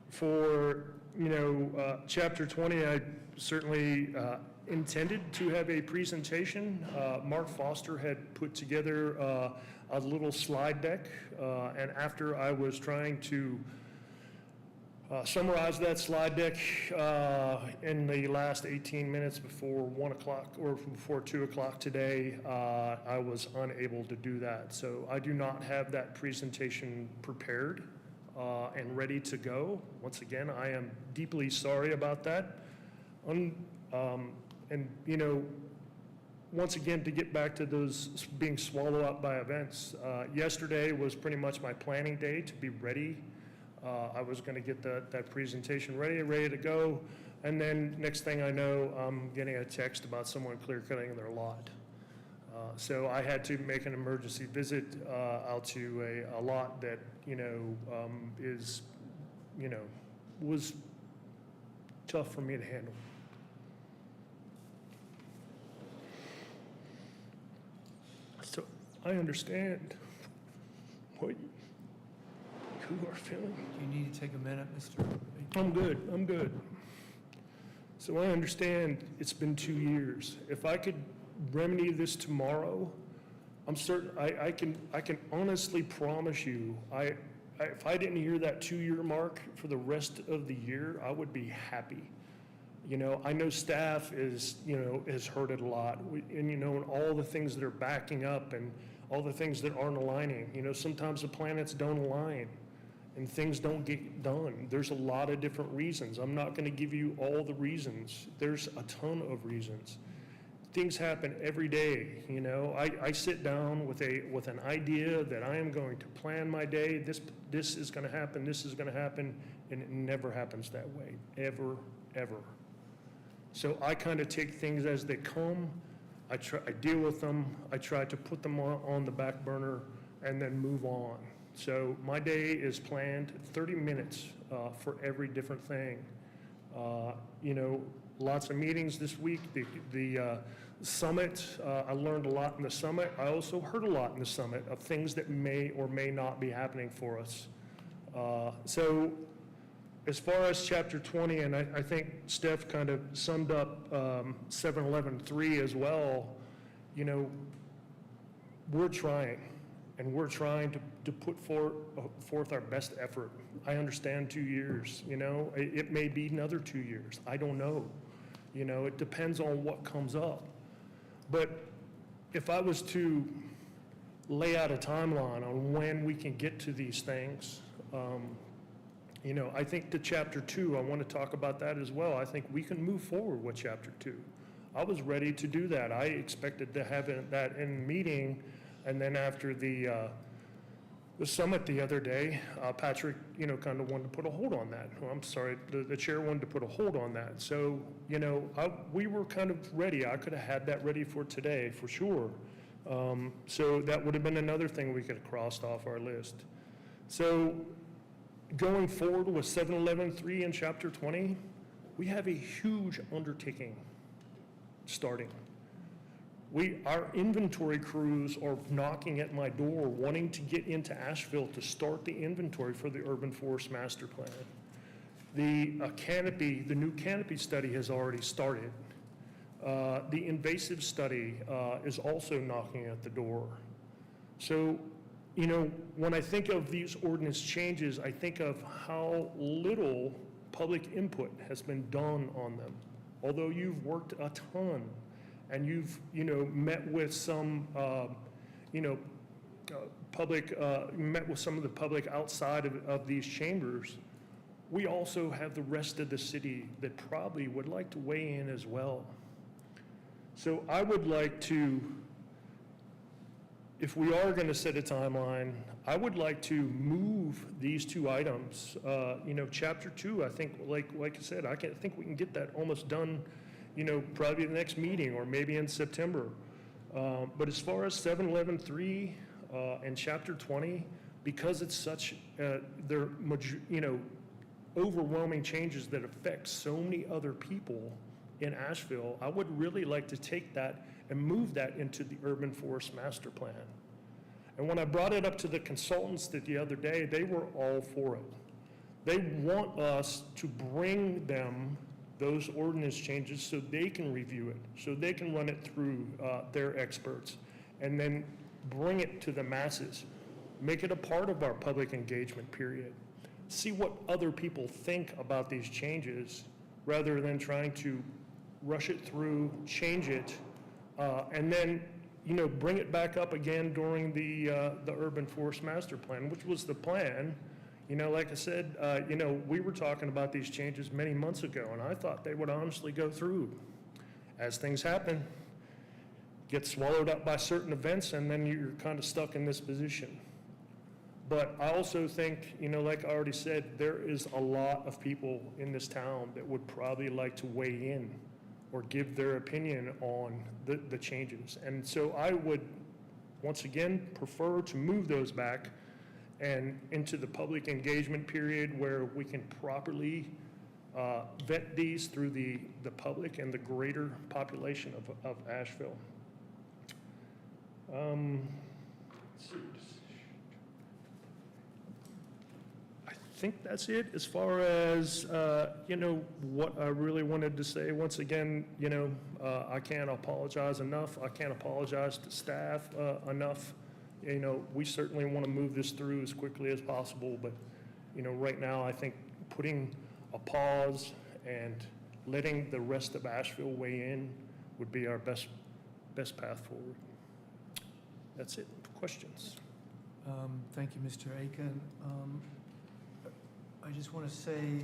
S10: for, Chapter 20, I certainly intended to have a presentation. Mark Foster had put together a little slide deck. And after I was trying to Summarize that slide deck in the last 18 minutes before 1 o'clock or before 2 o'clock today. I was unable to do that. So I do not have that presentation prepared and ready to go. Once again, I am deeply sorry about that. And, you know, once again, to get back to those being swallowed up by events, yesterday was pretty much my planning day to be ready. I was going to get that presentation ready to go, and then next thing I know, I'm getting a text about someone clear cutting their lot. So I had to make an emergency visit out to a lot that, you know, is, you know, was tough for me to handle. So I understand what you are feeling.
S1: Do you need to take a minute, Mr.?
S10: I'm good. So I understand it's been 2 years. If I could remedy this tomorrow, I'm certain, I can honestly promise you, if I didn't hear that 2-year mark for the rest of the year, I would be happy. You know, I know staff is, you know, has heard it a lot, and you know, and all the things that are backing up and all the things that aren't aligning. You know, sometimes the planets don't align and things don't get done. There's a lot of different reasons. I'm not going to give you all the reasons. There's a ton of reasons. Things happen every day, you know. I sit down with an idea that I am going to plan my day. This is going to happen, this is going to happen, and it never happens that way, ever. So I kind of take things as they come. I deal with them. I try to put them on the back burner and then move on. So my day is planned 30 minutes for every different thing. You know, lots of meetings this week. The summit, I learned a lot in the summit. I also heard a lot in the summit of things that may or may not be happening for us. So as far as chapter 20, and I think Steph kind of summed up 711.3 as well, you know, we're trying, and we're trying to put forth our best effort. I understand 2 years, you know, it may be another 2 years. I don't know. You know, it depends on what comes up. But if I was to lay out a timeline on when we can get to these things, you know, I think to chapter 2, I want to talk about that as well. I think we can move forward with chapter 2. I was ready to do that. I expected to have that in the meeting, and then after the summit the other day, Patrick, you know, kind of wanted to put a hold on that. Well, I'm sorry, the chair wanted to put a hold on that. So, you know, we were kind of ready. I could have had that ready for today, for sure. So that would have been another thing we could have crossed off our list. So going forward with 711.3 in chapter 20, we have a huge undertaking starting. Our inventory crews are knocking at my door wanting to get into Asheville to start the inventory for the urban forest master plan. The new canopy study has already started. The invasive study is also knocking at the door. So, you know, when I think of these ordinance changes, I think of how little public input has been done on them. Although you've worked a ton and you've, you know, met with some, you know, met with some of the public outside of these chambers, we also have the rest of the city that probably would like to weigh in as well. So I would like to, if we are going to set a timeline, I would like to move these two items. You know, chapter 2, I think, like I said, I think we can get that almost done, you know, probably the next meeting or maybe in September. But as far as 711.3 and chapter 20, because it's such, they're, you know, overwhelming changes that affect so many other people in Asheville, I would really like to take that and move that into the urban forest master plan. And when I brought it up to the consultants the other day, they were all for it. They want us to bring them those ordinance changes so they can review it, so they can run it through their experts, and then bring it to the masses. Make it a part of our public engagement period. see what other people think about these changes, rather than trying to rush it through, change it, and then, bring it back up again during the urban forest master plan, which was the plan. Like I said, we were talking about these changes many months ago, and I thought they would honestly go through. As things happen, get swallowed up by certain events, and then you're kind of stuck in this position. But I also think, like I already said, there is a lot of people in this town that would probably like to weigh in or give their opinion on the changes. And so I would, once again, prefer to move those back and into the public engagement period where we can properly vet these through the public and the greater population of Asheville. Let's see. I think that's it as far as, what I really wanted to say. Once again, I can't apologize enough. I can't apologize to staff enough. We certainly want to move this through as quickly as possible, but, right now I think putting a pause and letting the rest of Asheville weigh in would be our best path forward. That's it. Questions?
S1: Thank you, Mr. Aiken. I just want to say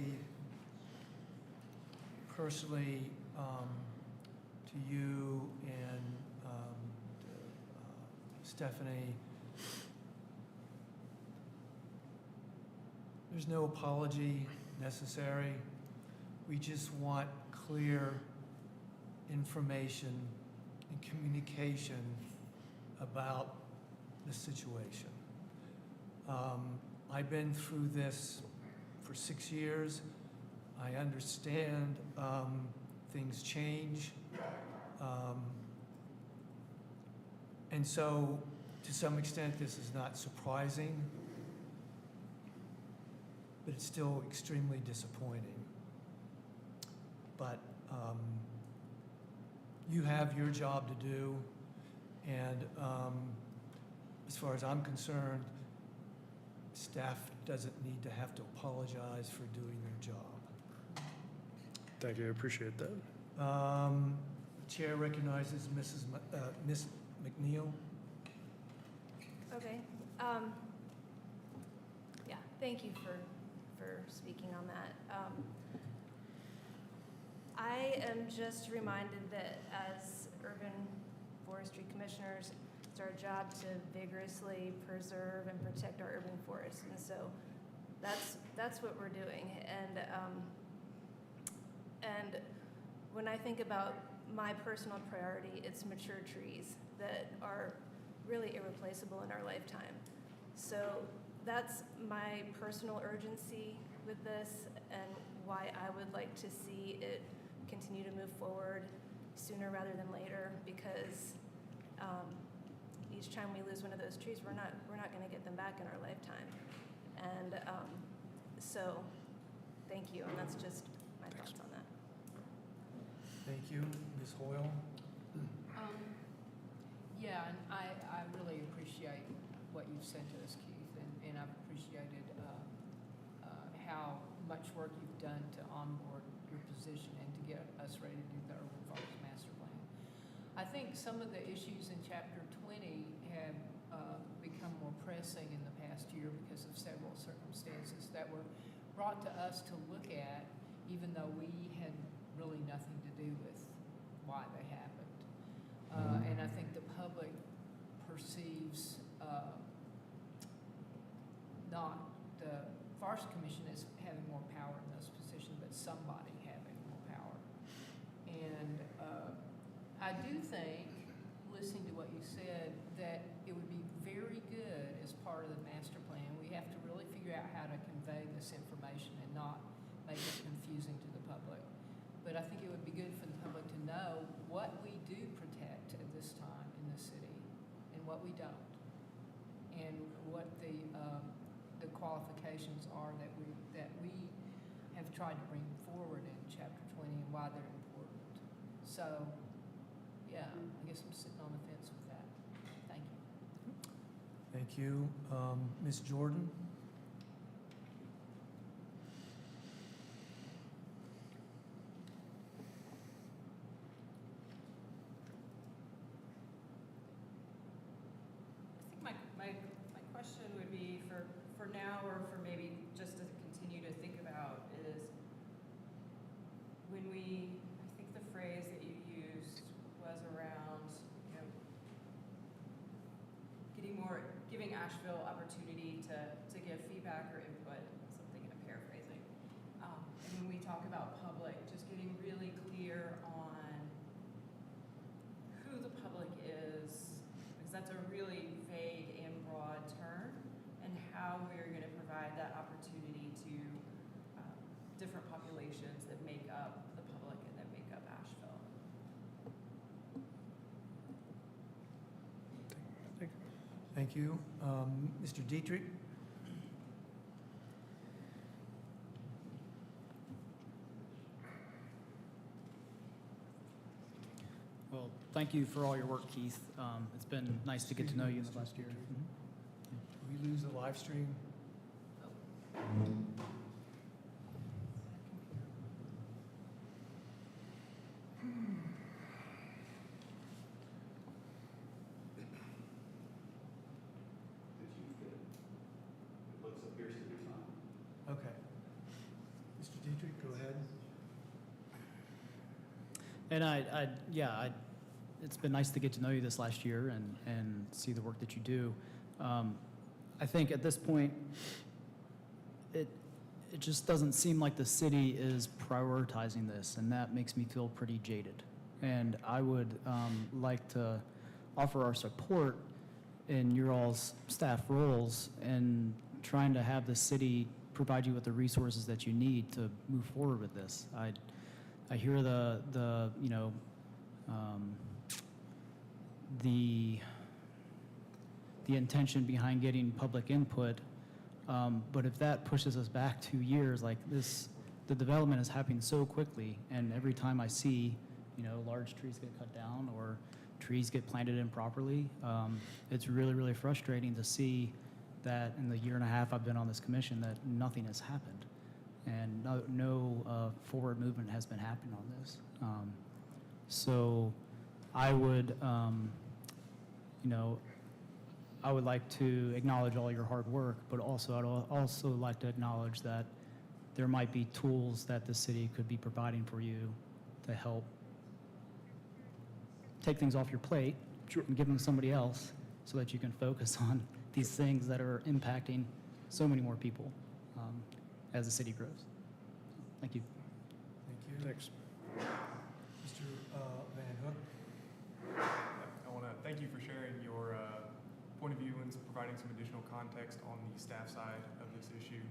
S1: personally to you and Stephanie, there's no apology necessary. We just want clear information and communication about the situation. I've been through this for 6 years. I understand things change. And so, to some extent, this is not surprising, but it's still extremely disappointing. But you have your job to do, and as far as I'm concerned, staff doesn't need to have to apologize for doing their job.
S10: Thank you, I appreciate that.
S1: The chair recognizes Ms. McNeil.
S4: Okay. Yeah, thank you for speaking on that. I am just reminded that as urban forestry commissioners, it's our job to vigorously preserve and protect our urban forests, and so that's what we're doing. And when I think about my personal priority, it's mature trees that are really irreplaceable in our lifetime. So that's my personal urgency with this, and why I would like to see it continue to move forward sooner rather than later, because each time we lose one of those trees, we're not going to get them back in our lifetime. And so thank you, and that's just my thoughts on that.
S1: Thank you. Ms. Hoyle?
S15: Yeah, and I really appreciate what you've said to us, Keith, and I've appreciated how much work you've done to onboard your position and to get us ready to do the Urban Forest Master Plan. I think some of the issues in Chapter 20 have become more pressing in the past year because of several circumstances that were brought to us to look at, even though we had really nothing to do with why they happened. And I think the public perceives not the Forest Commission as having more power in those positions, but somebody having more power. And I do think, listening to what you said, that it would be very good as part of the master plan. We have to really figure out how to convey this information and not make it confusing to the public. But I think it would be good for the public to know what we do protect at this time in the city and what we don't, and what the qualifications are that we have tried to bring forward in Chapter 20 and why they're important. So, yeah, I guess I'm sitting on the fence with that. Thank you.
S1: Thank you. Ms. Jordan?
S6: Asheville opportunity to give feedback or input, something in a paraphrasing. And when we talk about public, just getting really clear on who the public is, because that's a really vague and broad term, and how we're going to provide that opportunity to different populations that make up the public and that make up Asheville.
S1: Thank you. Mr. Dietrich?
S3: Well, thank you for all your work, Keith. It's been nice to get to know you in the last year.
S1: Did we lose the live stream? Okay. Mr. Dietrich, go ahead.
S3: And it's been nice to get to know you this last year and see the work that you do. I think at this point, it just doesn't seem like the city is prioritizing this, and that makes me feel pretty jaded. And I would like to offer our support in your all's staff roles and trying to have the city provide you with the resources that you need to move forward with this. I hear the intention behind getting public input, but if that pushes us back 2 years, like this, the development is happening so quickly, and every time I see, large trees get cut down or trees get planted improperly, it's really, really frustrating to see that in the year and a half I've been on this commission that nothing has happened, and no forward movement has been happening on this. So I would, I would like to acknowledge all your hard work, but also I'd also like to acknowledge that there might be tools that the city could be providing for you to help take things off your plate and give them to somebody else so that you can focus on these things that are impacting so many more people as the city grows. Thank you.
S1: Thank you.
S10: Thanks.
S1: Mr. Van Hook?
S7: I want to thank you for sharing your point of view and providing some additional context on the staff side of this issue.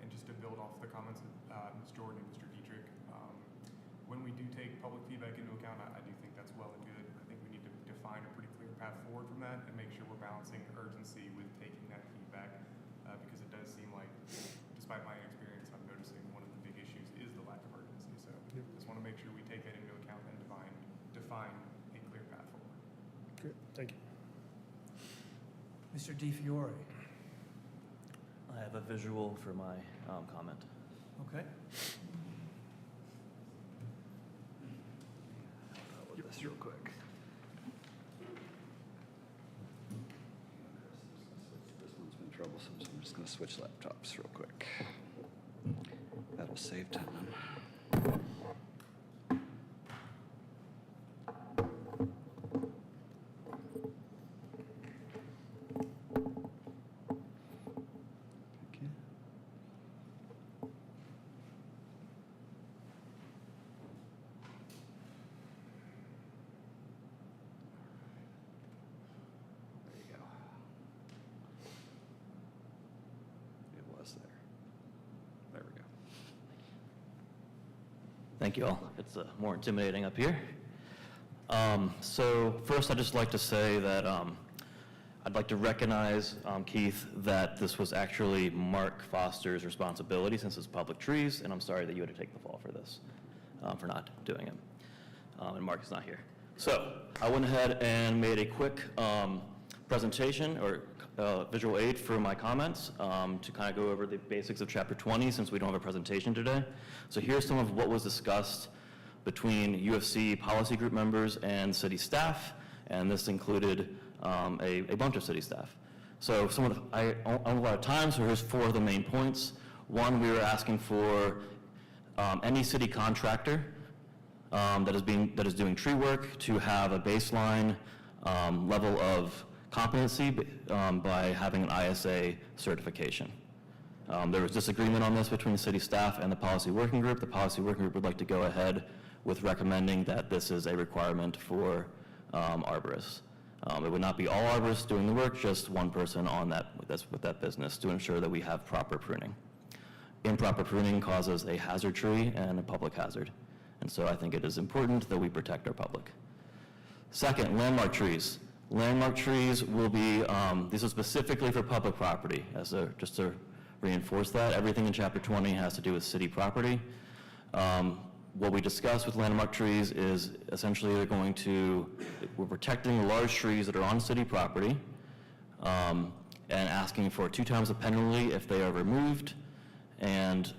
S7: And just to build off the comments of Ms. Jordan and Mr. Dietrich, when we do take public feedback into account, I do think that's well and good. I think we need to define a pretty clear path forward from that and make sure we're balancing urgency with taking that feedback, because it does seem like, despite my experience, I'm noticing one of the big issues is the lack of urgency. So just want to make sure we take that into account and define a clear path forward.
S10: Good, thank you.
S1: Mr. DiFiore?
S5: I have a visual for my comment.
S1: Okay.
S9: With this real quick. This one's been troublesome, so I'm just going to switch laptops real quick. That'll save time. Okay. There you go. It was there. There we go.
S5: Thank you all. It's more intimidating up here. So first, I'd just like to say that I'd like to recognize, Keith, that this was actually Mark Foster's responsibility since it's public trees, and I'm sorry that you had to take the fall for this, for not doing it. And Mark is not here. So I went ahead and made a quick presentation or visual aid for my comments to kind of go over the basics of Chapter 20 since we don't have a presentation today. So here's some of what was discussed between UFC policy group members and city staff, and this included a bunch of city staff. So some of the, I don't have a lot of time, so here's 4 of the main points. One, we were asking for any city contractor that is doing tree work to have a baseline level of competency by having an ISA certification. There was disagreement on this between the city staff and the policy working group. The policy working group would like to go ahead with recommending that this is a requirement for arborists. It would not be all arborists doing the work, just one person on that with that business to ensure that we have proper pruning. Improper pruning causes a hazard tree and a public hazard. And so I think it is important that we protect our public. Second, landmark trees. Landmark trees will be, these are specifically for public property, just to reinforce that. Everything in Chapter 20 has to do with city property. What we discussed with landmark trees is essentially we're protecting the large trees that are on city property and asking for 2 times the penalty if they are removed. And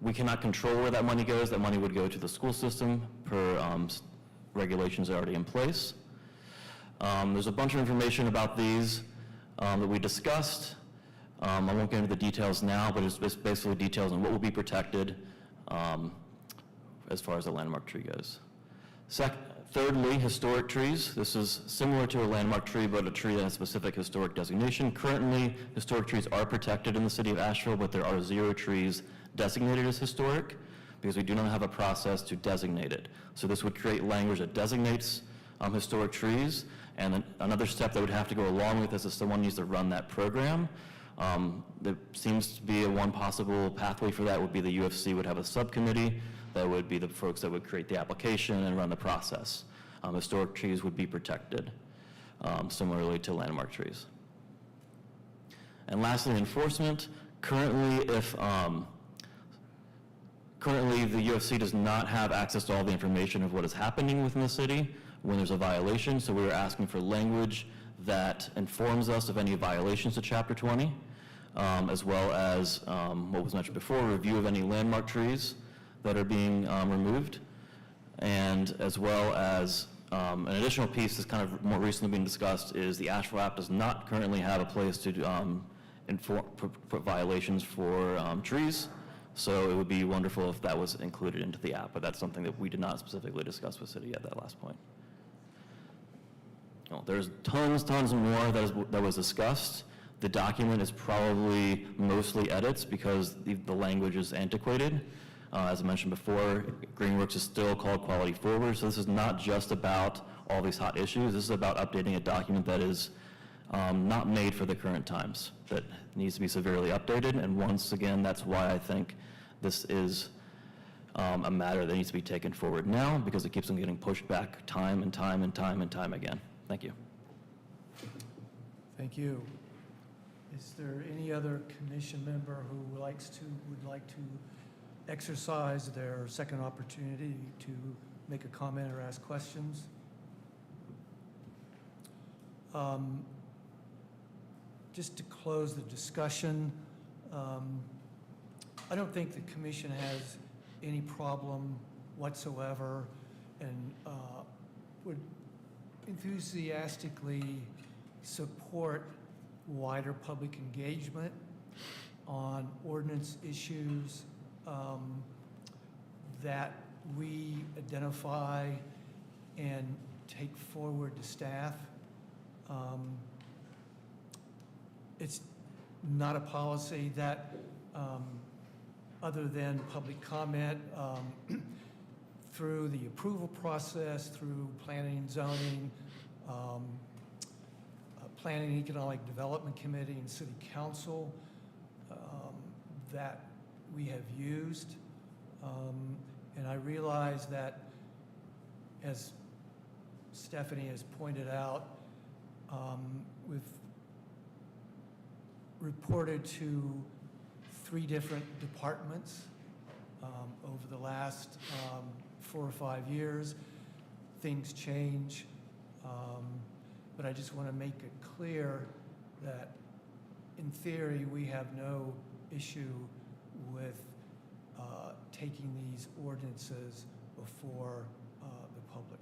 S5: we cannot control where that money goes. That money would go to the school system per regulations already in place. There's a bunch of information about these that we discussed. I won't get into the details now, but it's basically details on what will be protected as far as the landmark tree goes. Thirdly, historic trees. This is similar to a landmark tree, but a tree that has specific historic designation. Currently, historic trees are protected in the city of Asheville, but there are 0 trees designated as historic because we do not have a process to designate it. So this would create language that designates historic trees, and then another step that would have to go along with this is someone needs to run that program. There seems to be one possible pathway for that would be the UFC would have a subcommittee that would be the folks that would create the application and run the process. Historic trees would be protected, similarly to landmark trees. And lastly, enforcement. Currently, currently the UFC does not have access to all the information of what is happening within the city when there's a violation, so we were asking for language that informs us of any violations to Chapter 20, as well as what was mentioned before, review of any landmark trees that are being removed, and as well as an additional piece that's kind of more recently been discussed is the Asheville app does not currently have a place to put violations for trees, so it would be wonderful if that was included into the app, but that's something that we did not specifically discuss with City at that last point. There's tons more that was discussed. The document is probably mostly edits because the language is antiquated. As I mentioned before, Greenworks is still called Quality Forward, so this is not just about all these hot issues. This is about updating a document that is not made for the current times, that needs to be severely updated. And once again, that's why I think this is a matter that needs to be taken forward now, because it keeps on getting pushed back time and time again. Thank you.
S1: Thank you. Is there any other commission member who would like to exercise their second opportunity to make a comment or ask questions? Just to close the discussion, I don't think the commission has any problem whatsoever and would enthusiastically support wider public engagement on ordinance issues that we identify and take forward to staff. It's not a policy that, other than public comment, through the approval process, through planning and zoning, Planning and Economic Development Committee and City Council, that we have used. And I realize that, as Stephanie has pointed out, we've reported to 3 different departments over the last 4 or 5 years. Things change, but I just want to make it clear that in theory we have no issue with taking these ordinances before the public.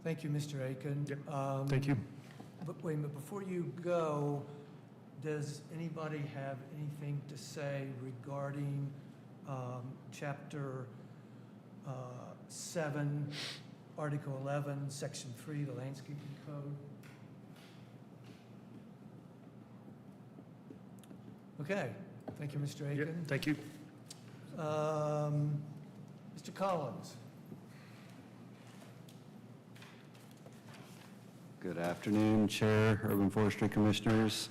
S1: Thank you, Mr. Aiken.
S10: Yep. Thank you.
S1: But wait a minute, before you go, does anybody have anything to say regarding Chapter 7 Article 11, Section 3, the landscaping code. Okay, thank you, Mr.
S10: Yep,
S1: Aiken.
S10: thank you.
S1: Mr. Collins.
S16: Good afternoon, Chair, Urban Forestry Commissioners.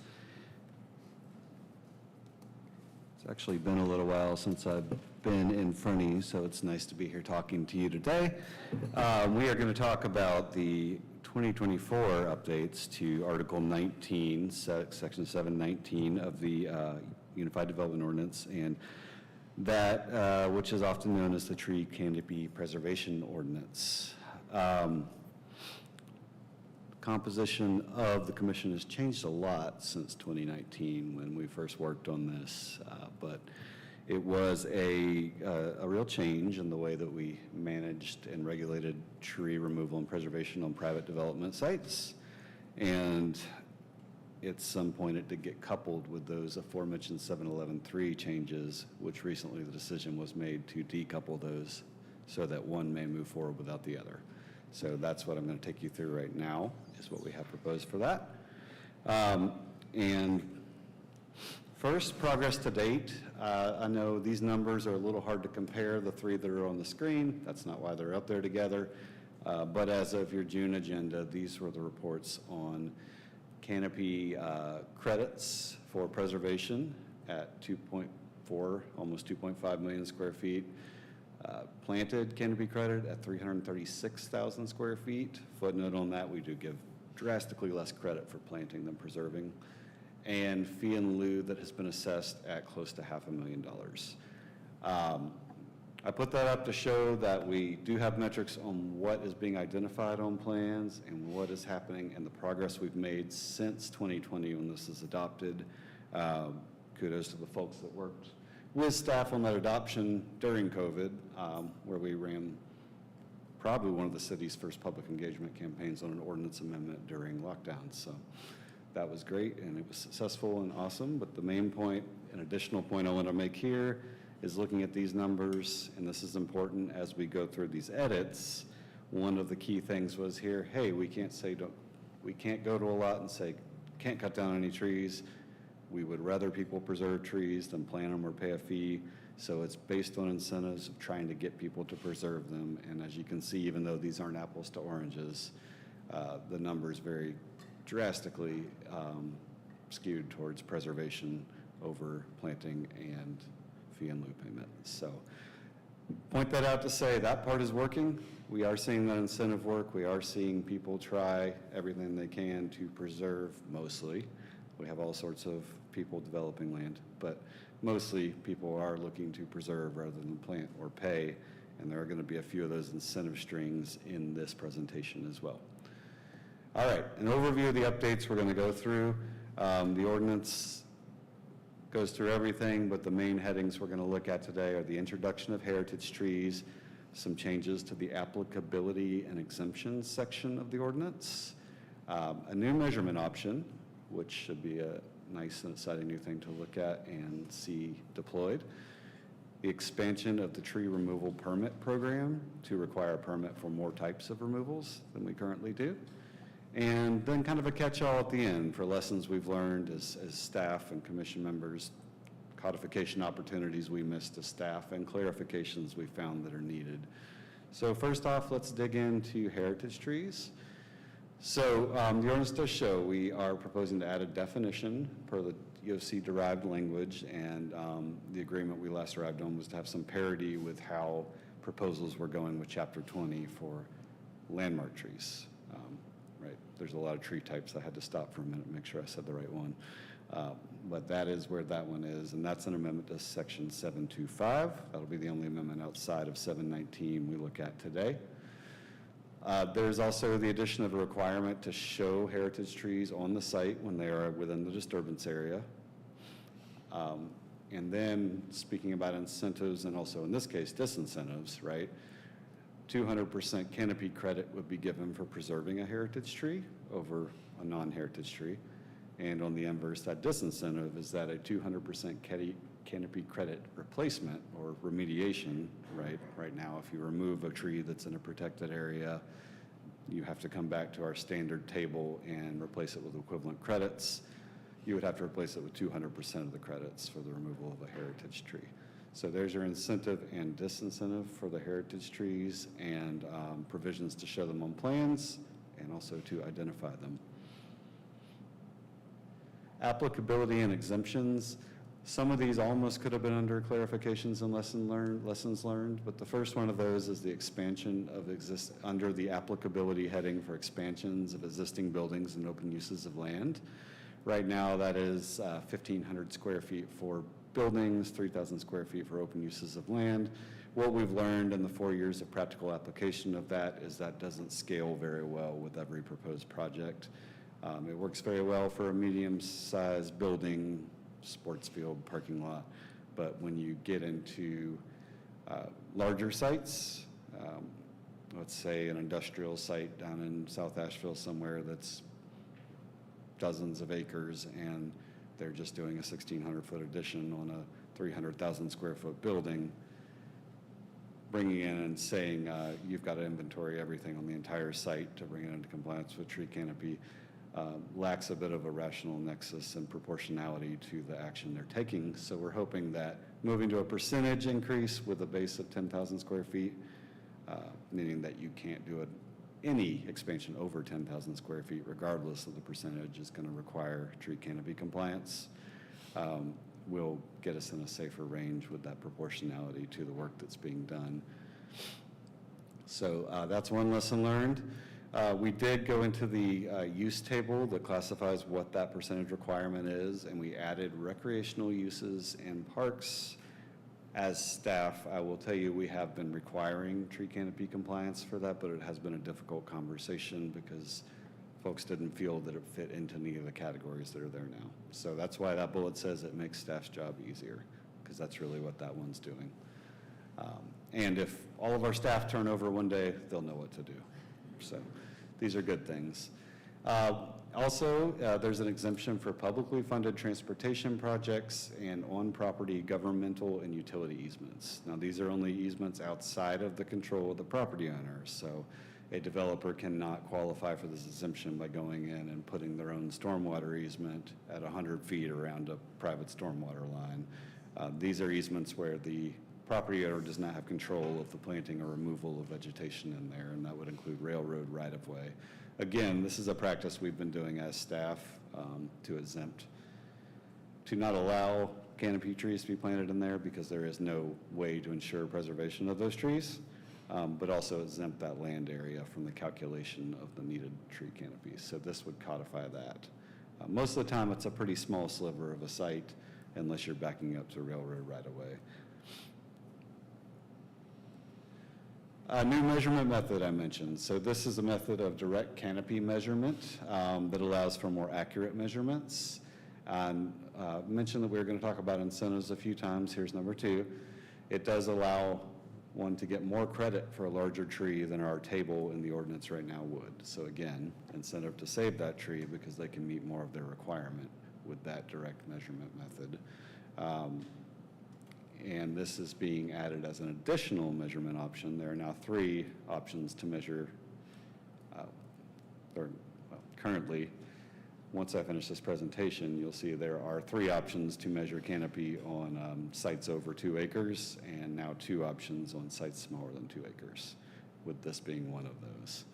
S16: It's actually been a little while since I've been in front of you, so it's nice to be here talking to you today. We are going to talk about the 2024 updates to Article 19, Section 719 of the Unified Development Ordinance, and that which is often known as the Tree Canopy Preservation Ordinance. Composition of the commission has changed a lot since 2019 when we first worked on this, but it was a real change in the way that we managed and regulated tree removal and preservation on private development sites. And at some point it did get coupled with those aforementioned 711.3 changes, which recently the decision was made to decouple those so that one may move forward without the other. So that's what I'm going to take you through right now, is what we have proposed for that. And first, progress to date. I know these numbers are a little hard to compare, the three that are on the screen. That's not why they're up there together. But as of your June agenda, these were the reports on canopy credits for preservation at 2.4, almost 2.5 million square feet. Planted canopy credit at 336,000 square feet. Footnote on that, we do give drastically less credit for planting than preserving. And fee in lieu that has been assessed at close to $500,000. I put that up to show that we do have metrics on what is being identified on plans and what is happening and the progress we've made since 2020 when this is adopted. Kudos to the folks that worked with staff on that adoption during COVID, where we ran probably one of the city's first public engagement campaigns on an ordinance amendment during lockdown. So that was great, and it was successful and awesome. But the main point, an additional point I want to make here, is looking at these numbers, and this is important as we go through these edits. One of the key things was here, hey, we can't go to a lot and say, can't cut down any trees. We would rather people preserve trees than plant them or pay a fee. So it's based on incentives of trying to get people to preserve them. And as you can see, even though these aren't apples to oranges, the numbers vary drastically skewed towards preservation over planting and fee in lieu payment. So point that out to say that part is working. We are seeing that incentive work. We are seeing people try everything they can to preserve mostly. We have all sorts of people developing land, but mostly people are looking to preserve rather than plant or pay, and there are going to be a few of those incentive strings in this presentation as well. All right, an overview of the updates we're going to go through. The ordinance goes through everything, but the main headings we're going to look at today are the introduction of heritage trees, some changes to the applicability and exemptions section of the ordinance, a new measurement option, which should be a nice and exciting new thing to look at and see deployed. The expansion of the tree removal permit program to require a permit for more types of removals than we currently do. And then kind of a catch-all at the end for lessons we've learned as staff and commission members, codification opportunities we missed as staff, and clarifications we found that are needed. So first off, let's dig into heritage trees. So the ordinance does show we are proposing to add a definition per the EOC-derived language, and the agreement we last arrived on was to have some parity with how proposals were going with Chapter 20 for landmark trees. Right, there's a lot of tree types. I had to stop for a minute and make sure I said the right one. But that is where that one is, and that's an amendment to Section 725. That'll be the only amendment outside of 719 we look at today. There's also the addition of a requirement to show heritage trees on the site when they are within the disturbance area. And then speaking about incentives and also in this case disincentives, right? 200% canopy credit would be given for preserving a heritage tree over a non-heritage tree. And on the inverse, that disincentive is that a 200% canopy credit replacement or remediation, right now, if you remove a tree that's in a protected area, you have to come back to our standard table and replace it with equivalent credits. You would have to replace it with 200% of the credits for the removal of a heritage tree. So there's your incentive and disincentive for the heritage trees, and provisions to show them on plans and also to identify them. Applicability and exemptions. Some of these almost could have been under clarifications and lessons learned, but the first one of those is the expansion of under the applicability heading for expansions of existing buildings and open uses of land. Right now, that is 1,500 square feet for buildings, 3,000 square feet for open uses of land. What we've learned in the 4 years of practical application of that is that doesn't scale very well with every proposed project. It works very well for a medium-sized building, sports field, parking lot, but when you get into larger sites, let's say an industrial site down in South Asheville somewhere that's dozens of acres, and they're just doing a 1,600-foot addition on a 300,000 square foot building, bringing in and saying you've got to inventory everything on the entire site to bring it into compliance with tree canopy lacks a bit of a rational nexus and proportionality to the action they're taking. So we're hoping that moving to a percentage increase with a base of 10,000 square feet, meaning that you can't do any expansion over 10,000 square feet, regardless of the percentage, is going to require tree canopy compliance, will get us in a safer range with that proportionality to the work that's being done. So that's one lesson learned. We did go into the use table that classifies what that percentage requirement is, and we added recreational uses and parks. As staff, I will tell you, we have been requiring tree canopy compliance for that, but it has been a difficult conversation because folks didn't feel that it fit into any of the categories that are there now. So that's why that bullet says it makes staff's job easier, because that's really what that one's doing. And if all of our staff turn over one day, they'll know what to do. So these are good things. Also, there's an exemption for publicly funded transportation projects and on-property governmental and utility easements. Now, these are only easements outside of the control of the property owner, so a developer cannot qualify for this exemption by going in and putting their own stormwater easement at 100 feet around a private stormwater line. These are easements where the property owner does not have control of the planting or removal of vegetation in there, and that would include railroad right-of-way. Again, this is a practice we've been doing as staff to not allow canopy trees to be planted in there because there is no way to ensure preservation of those trees, but also exempt that land area from the calculation of the needed tree canopies. So this would codify that. Most of the time, it's a pretty small sliver of a site unless you're backing up to railroad right-of-way. A new measurement method I mentioned. So this is a method of direct canopy measurement that allows for more accurate measurements. Mentioned that we were going to talk about incentives a few times. Here's number 2. It does allow one to get more credit for a larger tree than our table in the ordinance right now would. So again, incentive to save that tree because they can meet more of their requirement with that direct measurement method. And this is being added as an additional measurement option. There are now 3 options to measure, currently, once I finish this presentation, you'll see there are 3 options to measure canopy on sites over 2 acres, and now 2 options on sites smaller than 2 acres, with this being one of those.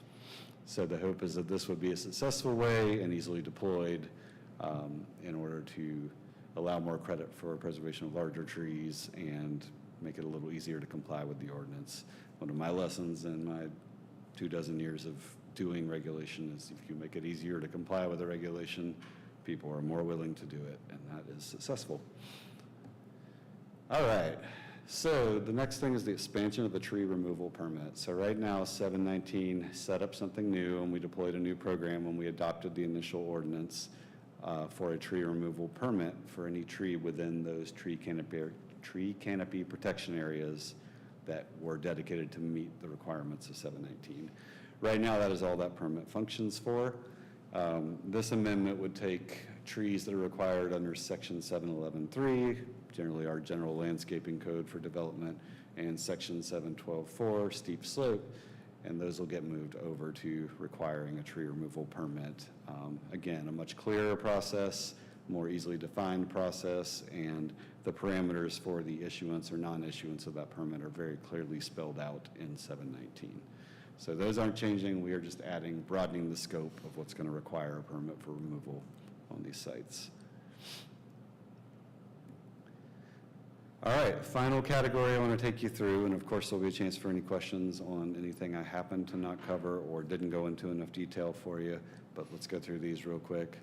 S16: So the hope is that this would be a successful way and easily deployed in order to allow more credit for preservation of larger trees and make it a little easier to comply with the ordinance. One of my lessons in my 24 years of doing regulation is if you make it easier to comply with the regulation, people are more willing to do it, and that is successful. All right, so the next thing is the expansion of the tree removal permit. So right now, 719 set up something new, and we deployed a new program when we adopted the initial ordinance for a tree removal permit for any tree within those tree canopy protection areas that were dedicated to meet the requirements of 719. Right now, that is all that permit functions for. This amendment would take trees that are required under section 711.3, generally our general landscaping code for development, and section 712.4, steep slope, and those will get moved over to requiring a tree removal permit. Again, a much clearer process, more easily defined process, and the parameters for the issuance or non-issuance of that permit are very clearly spelled out in 719. So those aren't changing. We are just adding, broadening the scope of what's going to require a permit for removal on these sites. All right, final category I want to take you through, and of course there'll be a chance for any questions on anything I happened to not cover or didn't go into enough detail for you, but let's go through these real quick.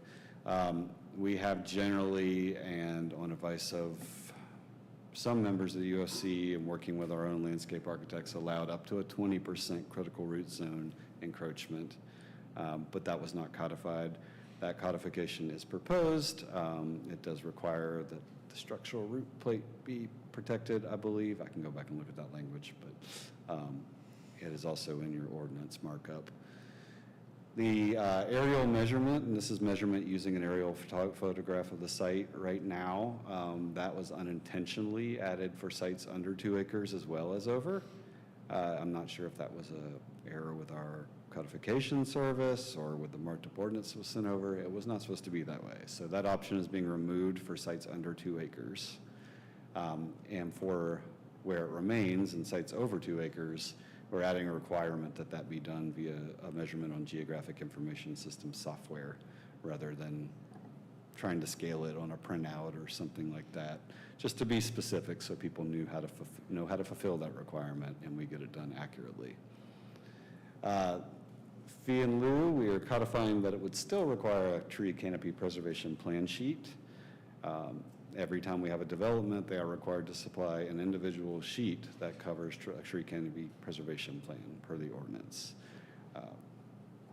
S16: We have generally, and on advice of some members of the UFC and working with our own landscape architects, allowed up to a 20% critical root zone encroachment, but that was not codified. That codification is proposed. It does require that the structural root plate be protected, I believe. I can go back and look at that language, but it is also in your ordinance markup. The aerial measurement, and this is measurement using an aerial photograph of the site right now, that was unintentionally added for sites under 2 acres as well as over. I'm not sure if that was an error with our codification service or with the marked up ordinance that was sent over. It was not supposed to be that way. So that option is being removed for sites under 2 acres. And for where it remains in sites over 2 acres, we're adding a requirement that that be done via a measurement on geographic information system software rather than trying to scale it on a printout or something like that, just to be specific so people know how to fulfill that requirement and we get it done accurately. Fee in lieu, we are codifying that it would still require a tree canopy preservation plan sheet. Every time we have a development, they are required to supply an individual sheet that covers a tree canopy preservation plan per the ordinance.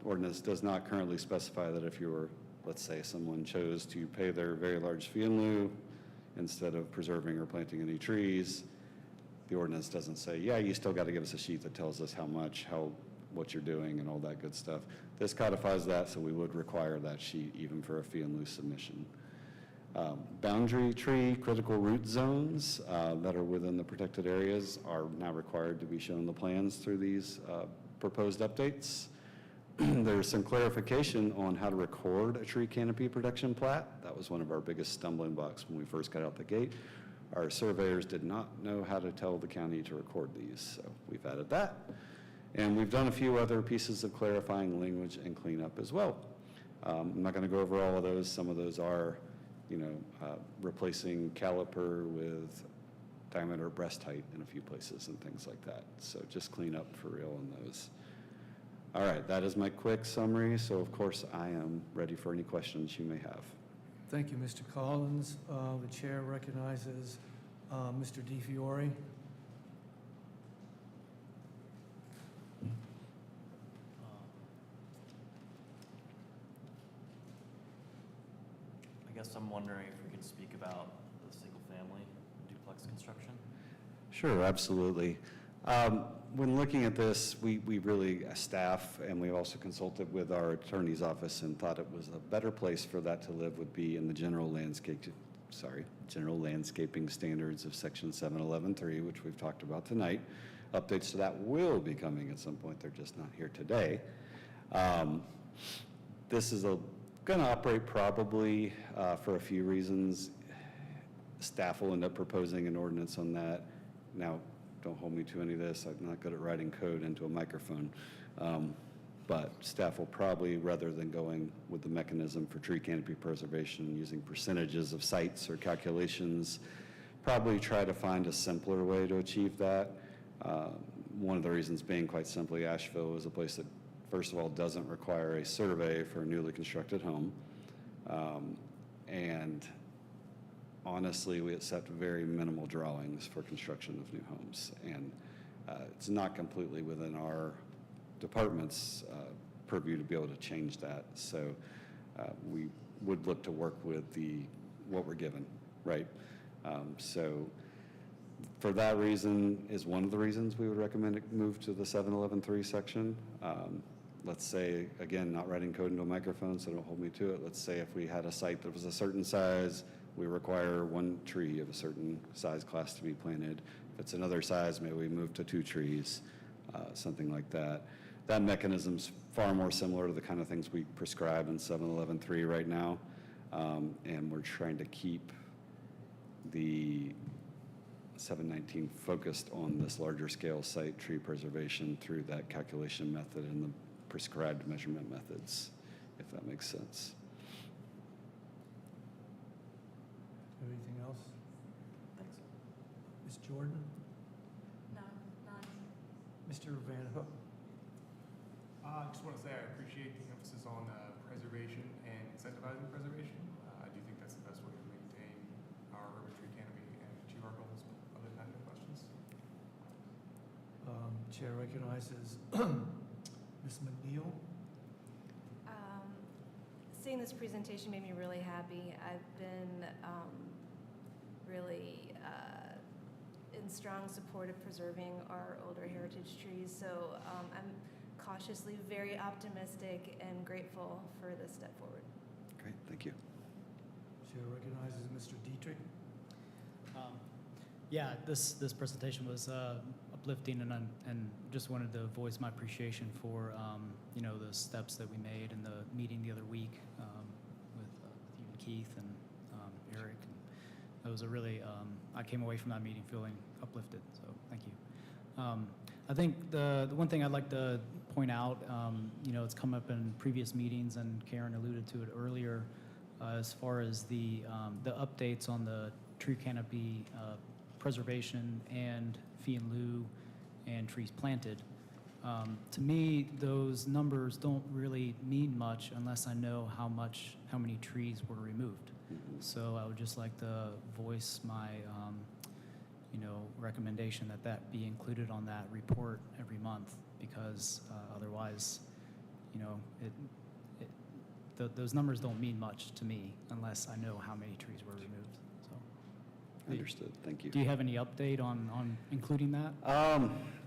S16: Ordinance does not currently specify that if you were, let's say someone chose to pay their very large fee in lieu instead of preserving or planting any trees, the ordinance doesn't say, yeah, you still got to give us a sheet that tells us how much, what you're doing and all that good stuff. This codifies that, so we would require that sheet even for a fee in lieu submission. Boundary tree critical root zones that are within the protected areas are now required to be shown in the plans through these proposed updates. There's some clarification on how to record a tree canopy protection plat. That was one of our biggest stumbling blocks when we first got out the gate. Our surveyors did not know how to tell the county to record these, so we've added that. And we've done a few other pieces of clarifying language and cleanup as well. I'm not going to go over all of those. Some of those are replacing caliper with diameter breast height in a few places and things like that. So just clean up for real on those. All right, that is my quick summary. So of course I am ready for any questions you may have.
S1: Thank you, Mr. Collins. The chair recognizes Mr. DiFiore.
S5: I guess I'm wondering if we could speak about the single-family duplex construction.
S16: Sure, absolutely. When looking at this, we really, as staff, and we also consulted with our attorney's office and thought it was a better place for that to live would be in the general landscaping standards of section 711.3, which we've talked about tonight. Updates to that will be coming at some point. They're just not here today. This is going to operate probably for a few reasons. Staff will end up proposing an ordinance on that. Now, don't hold me to any of this. I'm not good at writing code into a microphone. But staff will probably, rather than going with the mechanism for tree canopy preservation using percentages of sites or calculations, probably try to find a simpler way to achieve that. One of the reasons being, quite simply, Asheville is a place that, first of all, doesn't require a survey for a newly constructed home. And honestly, we accept very minimal drawings for construction of new homes. And it's not completely within our department's purview to be able to change that. So we would look to work with what we're given, right? So for that reason is one of the reasons we would recommend it move to the 711.3 section. let's say, again, not writing code into a microphone, so don't hold me to it. Let's say if we had a site that was a certain size, we require 1 tree of a certain size class to be planted. If it's another size, maybe we move to 2 trees, something like that. That mechanism's far more similar to the kind of things we prescribe in 711.3 right now. And we're trying to keep the 719 focused on this larger scale site tree preservation through that calculation method and the prescribed measurement methods, if that makes sense.
S1: Anything else? Ms. Jordan?
S6: No, none.
S1: Mr. Van Hook?
S7: I just want to say I appreciate the emphasis on preservation and incentivizing preservation. I do think that's the best way to maintain our urban tree canopy and achieve our goals. But other than that, no questions.
S1: Chair recognizes Ms. McNeil.
S4: Seeing this presentation made me really happy. I've been really in strong support of preserving our older heritage trees, so I'm cautiously very optimistic and grateful for this step forward.
S16: Great, thank you.
S1: Chair recognizes Mr. Dietrich.
S3: Yeah, this presentation was uplifting, and just wanted to voice my appreciation for the steps that we made in the meeting the other week with you and Keith and Eric. And it was a really I came away from that meeting feeling uplifted. So thank you. I think the one thing I'd like to point out, it's come up in previous meetings, and Karen alluded to it earlier, as far as the updates on the tree canopy preservation and fee in lieu and trees planted. To me, those numbers don't really mean much unless I know how many trees were removed. So I would just like to voice my recommendation that be included on that report every month, because otherwise, those numbers don't mean much to me unless I know how many trees were removed. So,
S16: Understood, thank you.
S3: do you have any update on including that?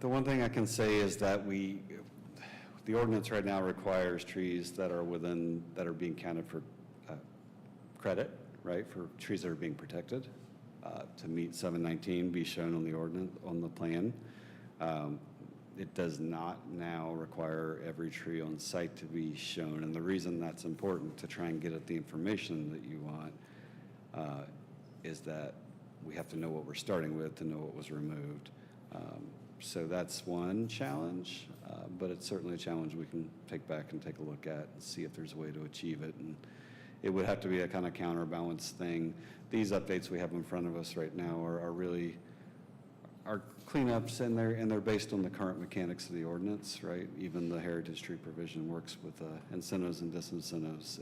S16: The one thing I can say is that the ordinance right now requires trees that are being counted for credit, right, for trees that are being protected, to meet 719 be shown on the ordinance, on the plan. It does not now require every tree on site to be shown, and the reason that's important to try and get at the information that you want is that we have to know what we're starting with to know what was removed. So that's one challenge, but it's certainly a challenge we can take back and take a look at and see if there's a way to achieve it. And it would have to be a kind of counterbalance thing. These updates we have in front of us right now are really cleanups, and they're based on the current mechanics of the ordinance, right? Even the heritage tree provision works with incentives and disincentives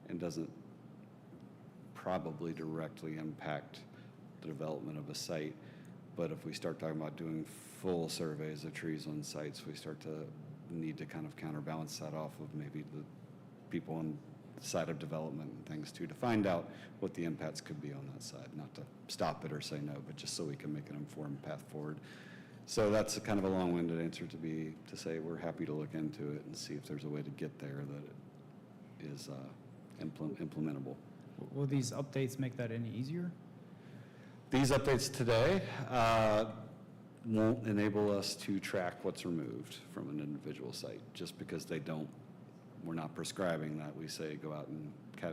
S16: and doesn't probably directly impact the development of a site. But if we start talking about doing full surveys of trees on sites, we start to need to kind of counterbalance that off of maybe the people on the side of development and things too, to find out what the impacts could be on that side, not to stop it or say no, but just so we can make an informed path forward. So that's a kind of a long-winded answer to say we're happy to look into it and see if there's a way to get there that it is implementable.
S3: Will these updates make that any easier?
S16: These updates today won't enable us to track what's removed from an individual site, just because we're not prescribing that. We say go out and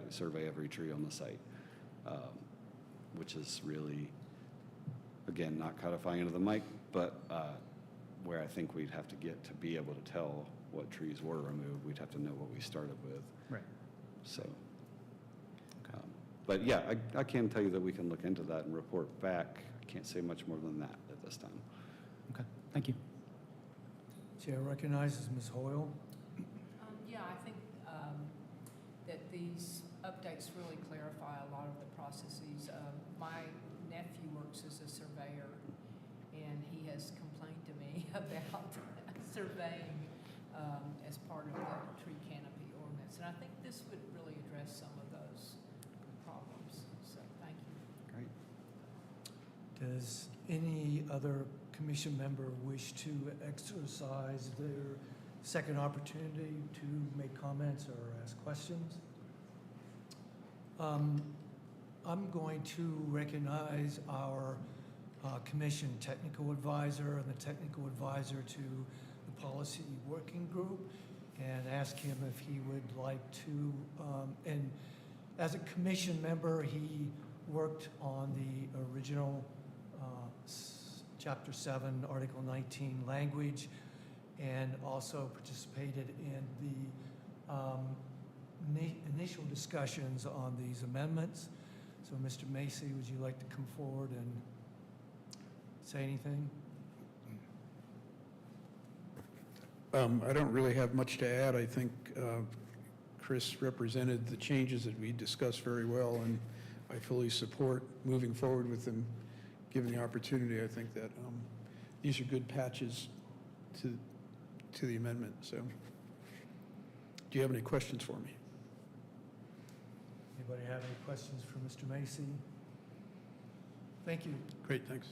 S16: survey every tree on the site, which is really, again, not codifying into the mic, but where I think we'd have to get to be able to tell what trees were removed, we'd have to know what we started with.
S3: Right.
S16: So. But yeah, I can tell you that we can look into that and report back. I can't say much more than that at this time.
S3: Okay, thank you.
S1: Chair recognizes Ms. Hoyle.
S15: Yeah, I think that these updates really clarify a lot of the processes. My nephew works as a surveyor, and he has complained to me about surveying as part of the tree canopy ordinance. And I think this would really address some of those problems. So thank you.
S16: Great.
S1: Does any other commission member wish to exercise their second opportunity to make comments or ask questions. I'm going to recognize our commission technical advisor and the technical advisor to the policy working group and ask him if he would like to, and as a commission member, he worked on the original Chapter 7, Article 19 language, and also participated in the initial discussions on these amendments. So, Mr. Macy, would you like to come forward and say anything?
S11: I don't really have much to add. I think Chris represented the changes that we discussed very well, and I fully support moving forward with them, given the opportunity. I think that these are good patches to the amendment. So, do you have any questions for me?
S1: Anybody have any questions for Mr. Macy? Thank you.
S11: Great, thanks.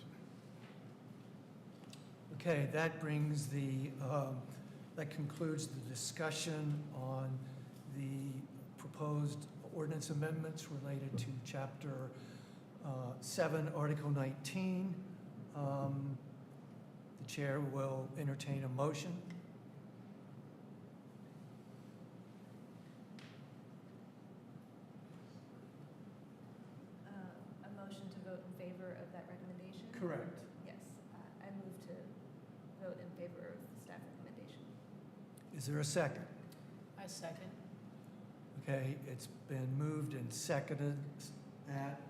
S1: Okay, that brings that concludes the discussion on the proposed ordinance amendments related to Chapter 7, Article 19. The chair will entertain a motion.
S4: A motion to vote in favor of that recommendation?
S1: Correct.
S4: Yes, I move to vote in favor of the staff recommendation.
S1: Is there a second?
S15: I second.
S1: Okay, it's been moved and seconded that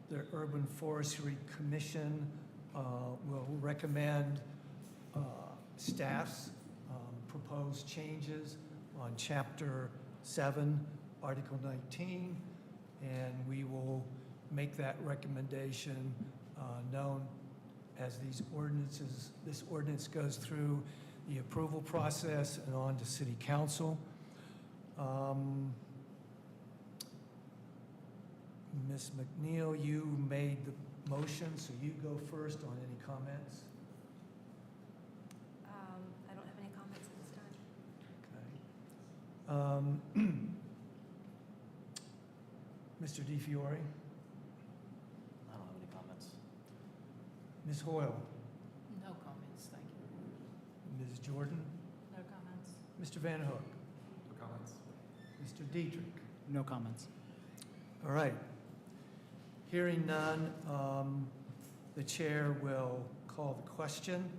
S1: the Urban Forestry Commission will recommend staff's proposed changes on Chapter 7, Article 19, and we will make that recommendation known as this ordinance goes through the approval process and on to City Council. Ms. McNeil, you made the motion, so you go first on any comments.
S4: I don't have any comments at this time.
S1: Okay. Mr. DiFiore,
S5: I don't have any comments.
S1: Ms. Hoyle,
S15: No comments, thank you.
S1: Ms. Jordan,
S6: No comments.
S1: Mr. Van Hook,
S7: No comments.
S1: Mr. Dietrich.
S3: No comments.
S1: All right. Hearing none, the chair will call the question.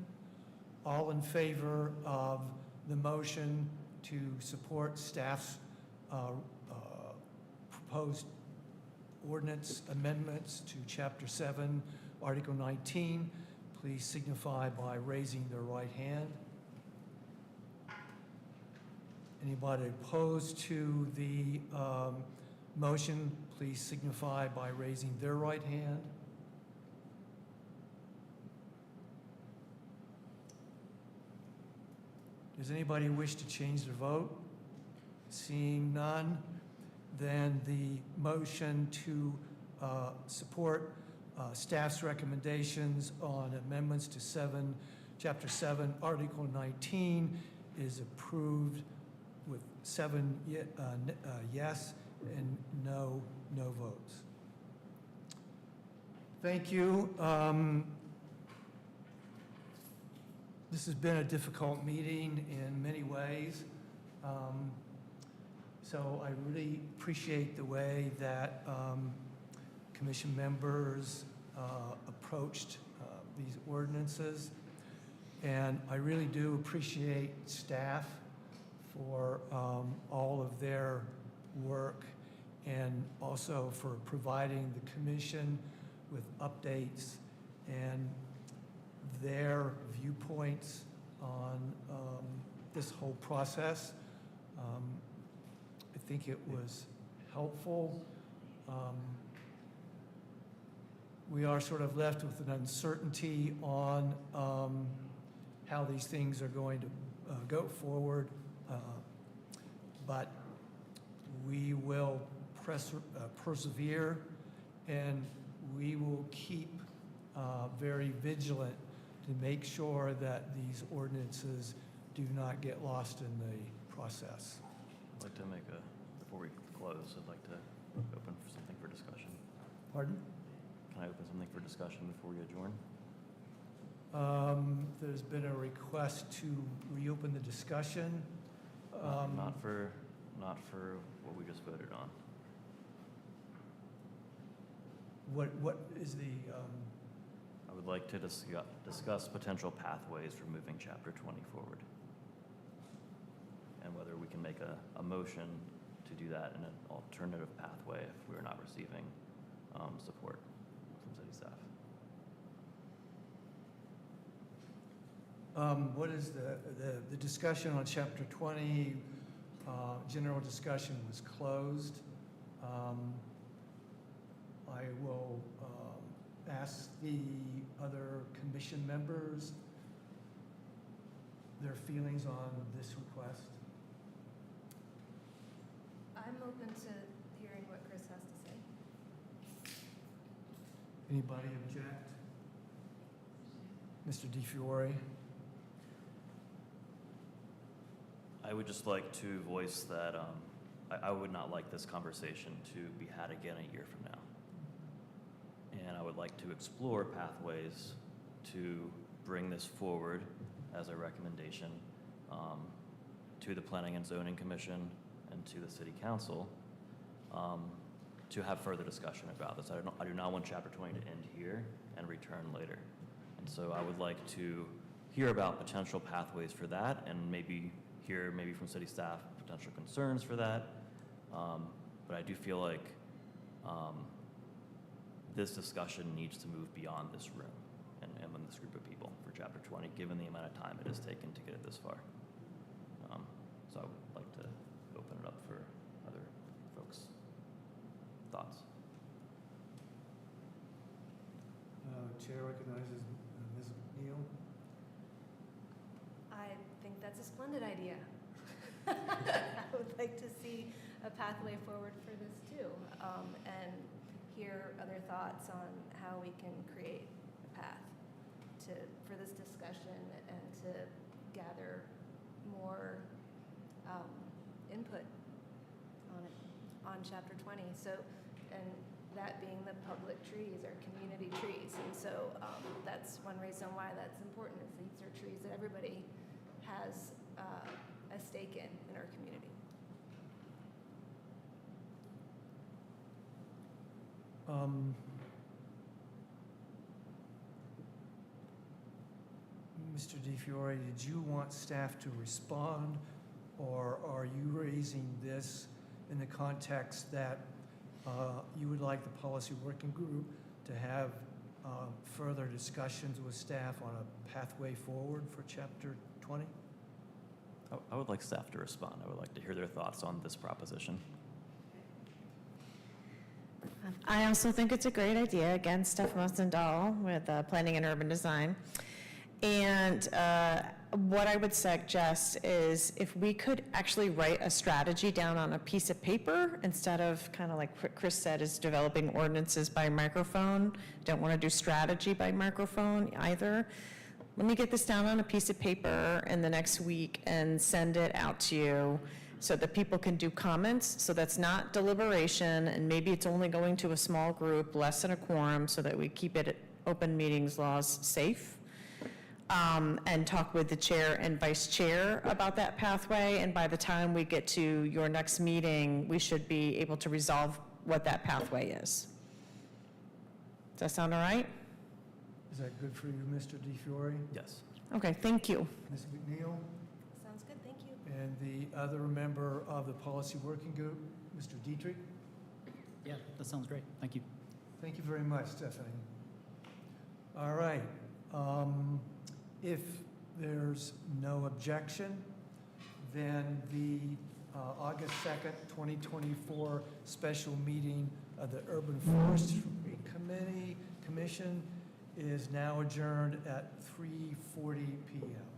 S1: All in favor of the motion to support staff's proposed ordinance amendments to Chapter 7, Article 19, please signify by raising their right hand. Anybody opposed to the motion, please signify by raising their right hand. Does anybody wish to change their vote? Seeing none, then the motion to support staff's recommendations on amendments to Chapter 7, Article 19 is approved with 7 yes and no votes. Thank you. This has been a difficult meeting in many ways. So I really appreciate the way that commission members approached these ordinances. And I really do appreciate staff for all of their work and also for providing the commission with updates and their viewpoints on this whole process. I think it was helpful. We are sort of left with an uncertainty on how these things are going to go forward, but we will persevere, and we will keep very vigilant to make sure that these ordinances do not get lost in the process.
S5: I'd like to make a, before we close, I'd like to open for something for discussion.
S1: Pardon?
S5: Can I open something for discussion before we adjourn?
S1: There's been a request to reopen the discussion.
S5: Not for what we just voted on.
S1: What is the,
S5: I would like to discuss potential pathways for moving Chapter 20 forward. And whether we can make a motion to do that in an alternative pathway if we're not receiving support from city staff.
S1: what is the discussion on Chapter 20, general discussion was closed. I will ask the other commission members their feelings on this request.
S4: I'm open to hearing what Chris has to say.
S1: Anybody object? Mr. DiFiore?
S5: I would just like to voice that I would not like this conversation to be had again a year from now. And I would like to explore pathways to bring this forward as a recommendation to the Planning and Zoning Commission and to the City Council to have further discussion about this. I do not want Chapter 20 to end here and return later. And so I would like to hear about potential pathways for that and maybe hear from city staff potential concerns for that. But I do feel like this discussion needs to move beyond this room and this group of people for Chapter 20, given the amount of time it has taken to get it this far. So I would like to open it up for other folks' thoughts.
S1: Chair recognizes Ms. McNeil.
S4: I think that's a splendid idea. I would like to see a pathway forward for this too, and hear other thoughts on how we can create a path for this discussion and to gather more input on Chapter 20. So, and that being the public trees or community trees. And so that's one reason why that's important, is these are trees that everybody has a stake in our community.
S1: Mr. DiFiore, did you want staff to respond, or are you raising this in the context that you would like the policy working group to have further discussions with staff on a pathway forward for Chapter 20?
S5: I would like staff to respond. I would like to hear their thoughts on this proposition.
S14: I also think it's a great idea. Again, Steph Mosendahl with Planning and Urban Design. And what I would suggest is if we could actually write a strategy down on a piece of paper instead of kind of like Chris said, is developing ordinances by microphone. Don't want to do strategy by microphone either. Let me get this down on a piece of paper in the next week and send it out to you so that people can do comments. So that's not deliberation, and maybe it's only going to a small group, less than a quorum, so that we keep it open meetings laws safe. And talk with the chair and vice chair about that pathway. And by the time we get to your next meeting, we should be able to resolve what that pathway is. Does that sound all right?
S1: Is that good for you, Mr. DiFiore?
S5: Yes.
S14: Okay, thank you.
S1: Ms. McNeil?
S4: Sounds good, thank you.
S1: And the other member of the policy working group, Mr. Dietrich?
S3: Yeah, that sounds great. Thank you.
S1: Thank you very much, Stephanie. All right. If there's no objection, then the August 2nd, 2024 special meeting of the Urban Forestry Commission is now adjourned at 3:40 p.m.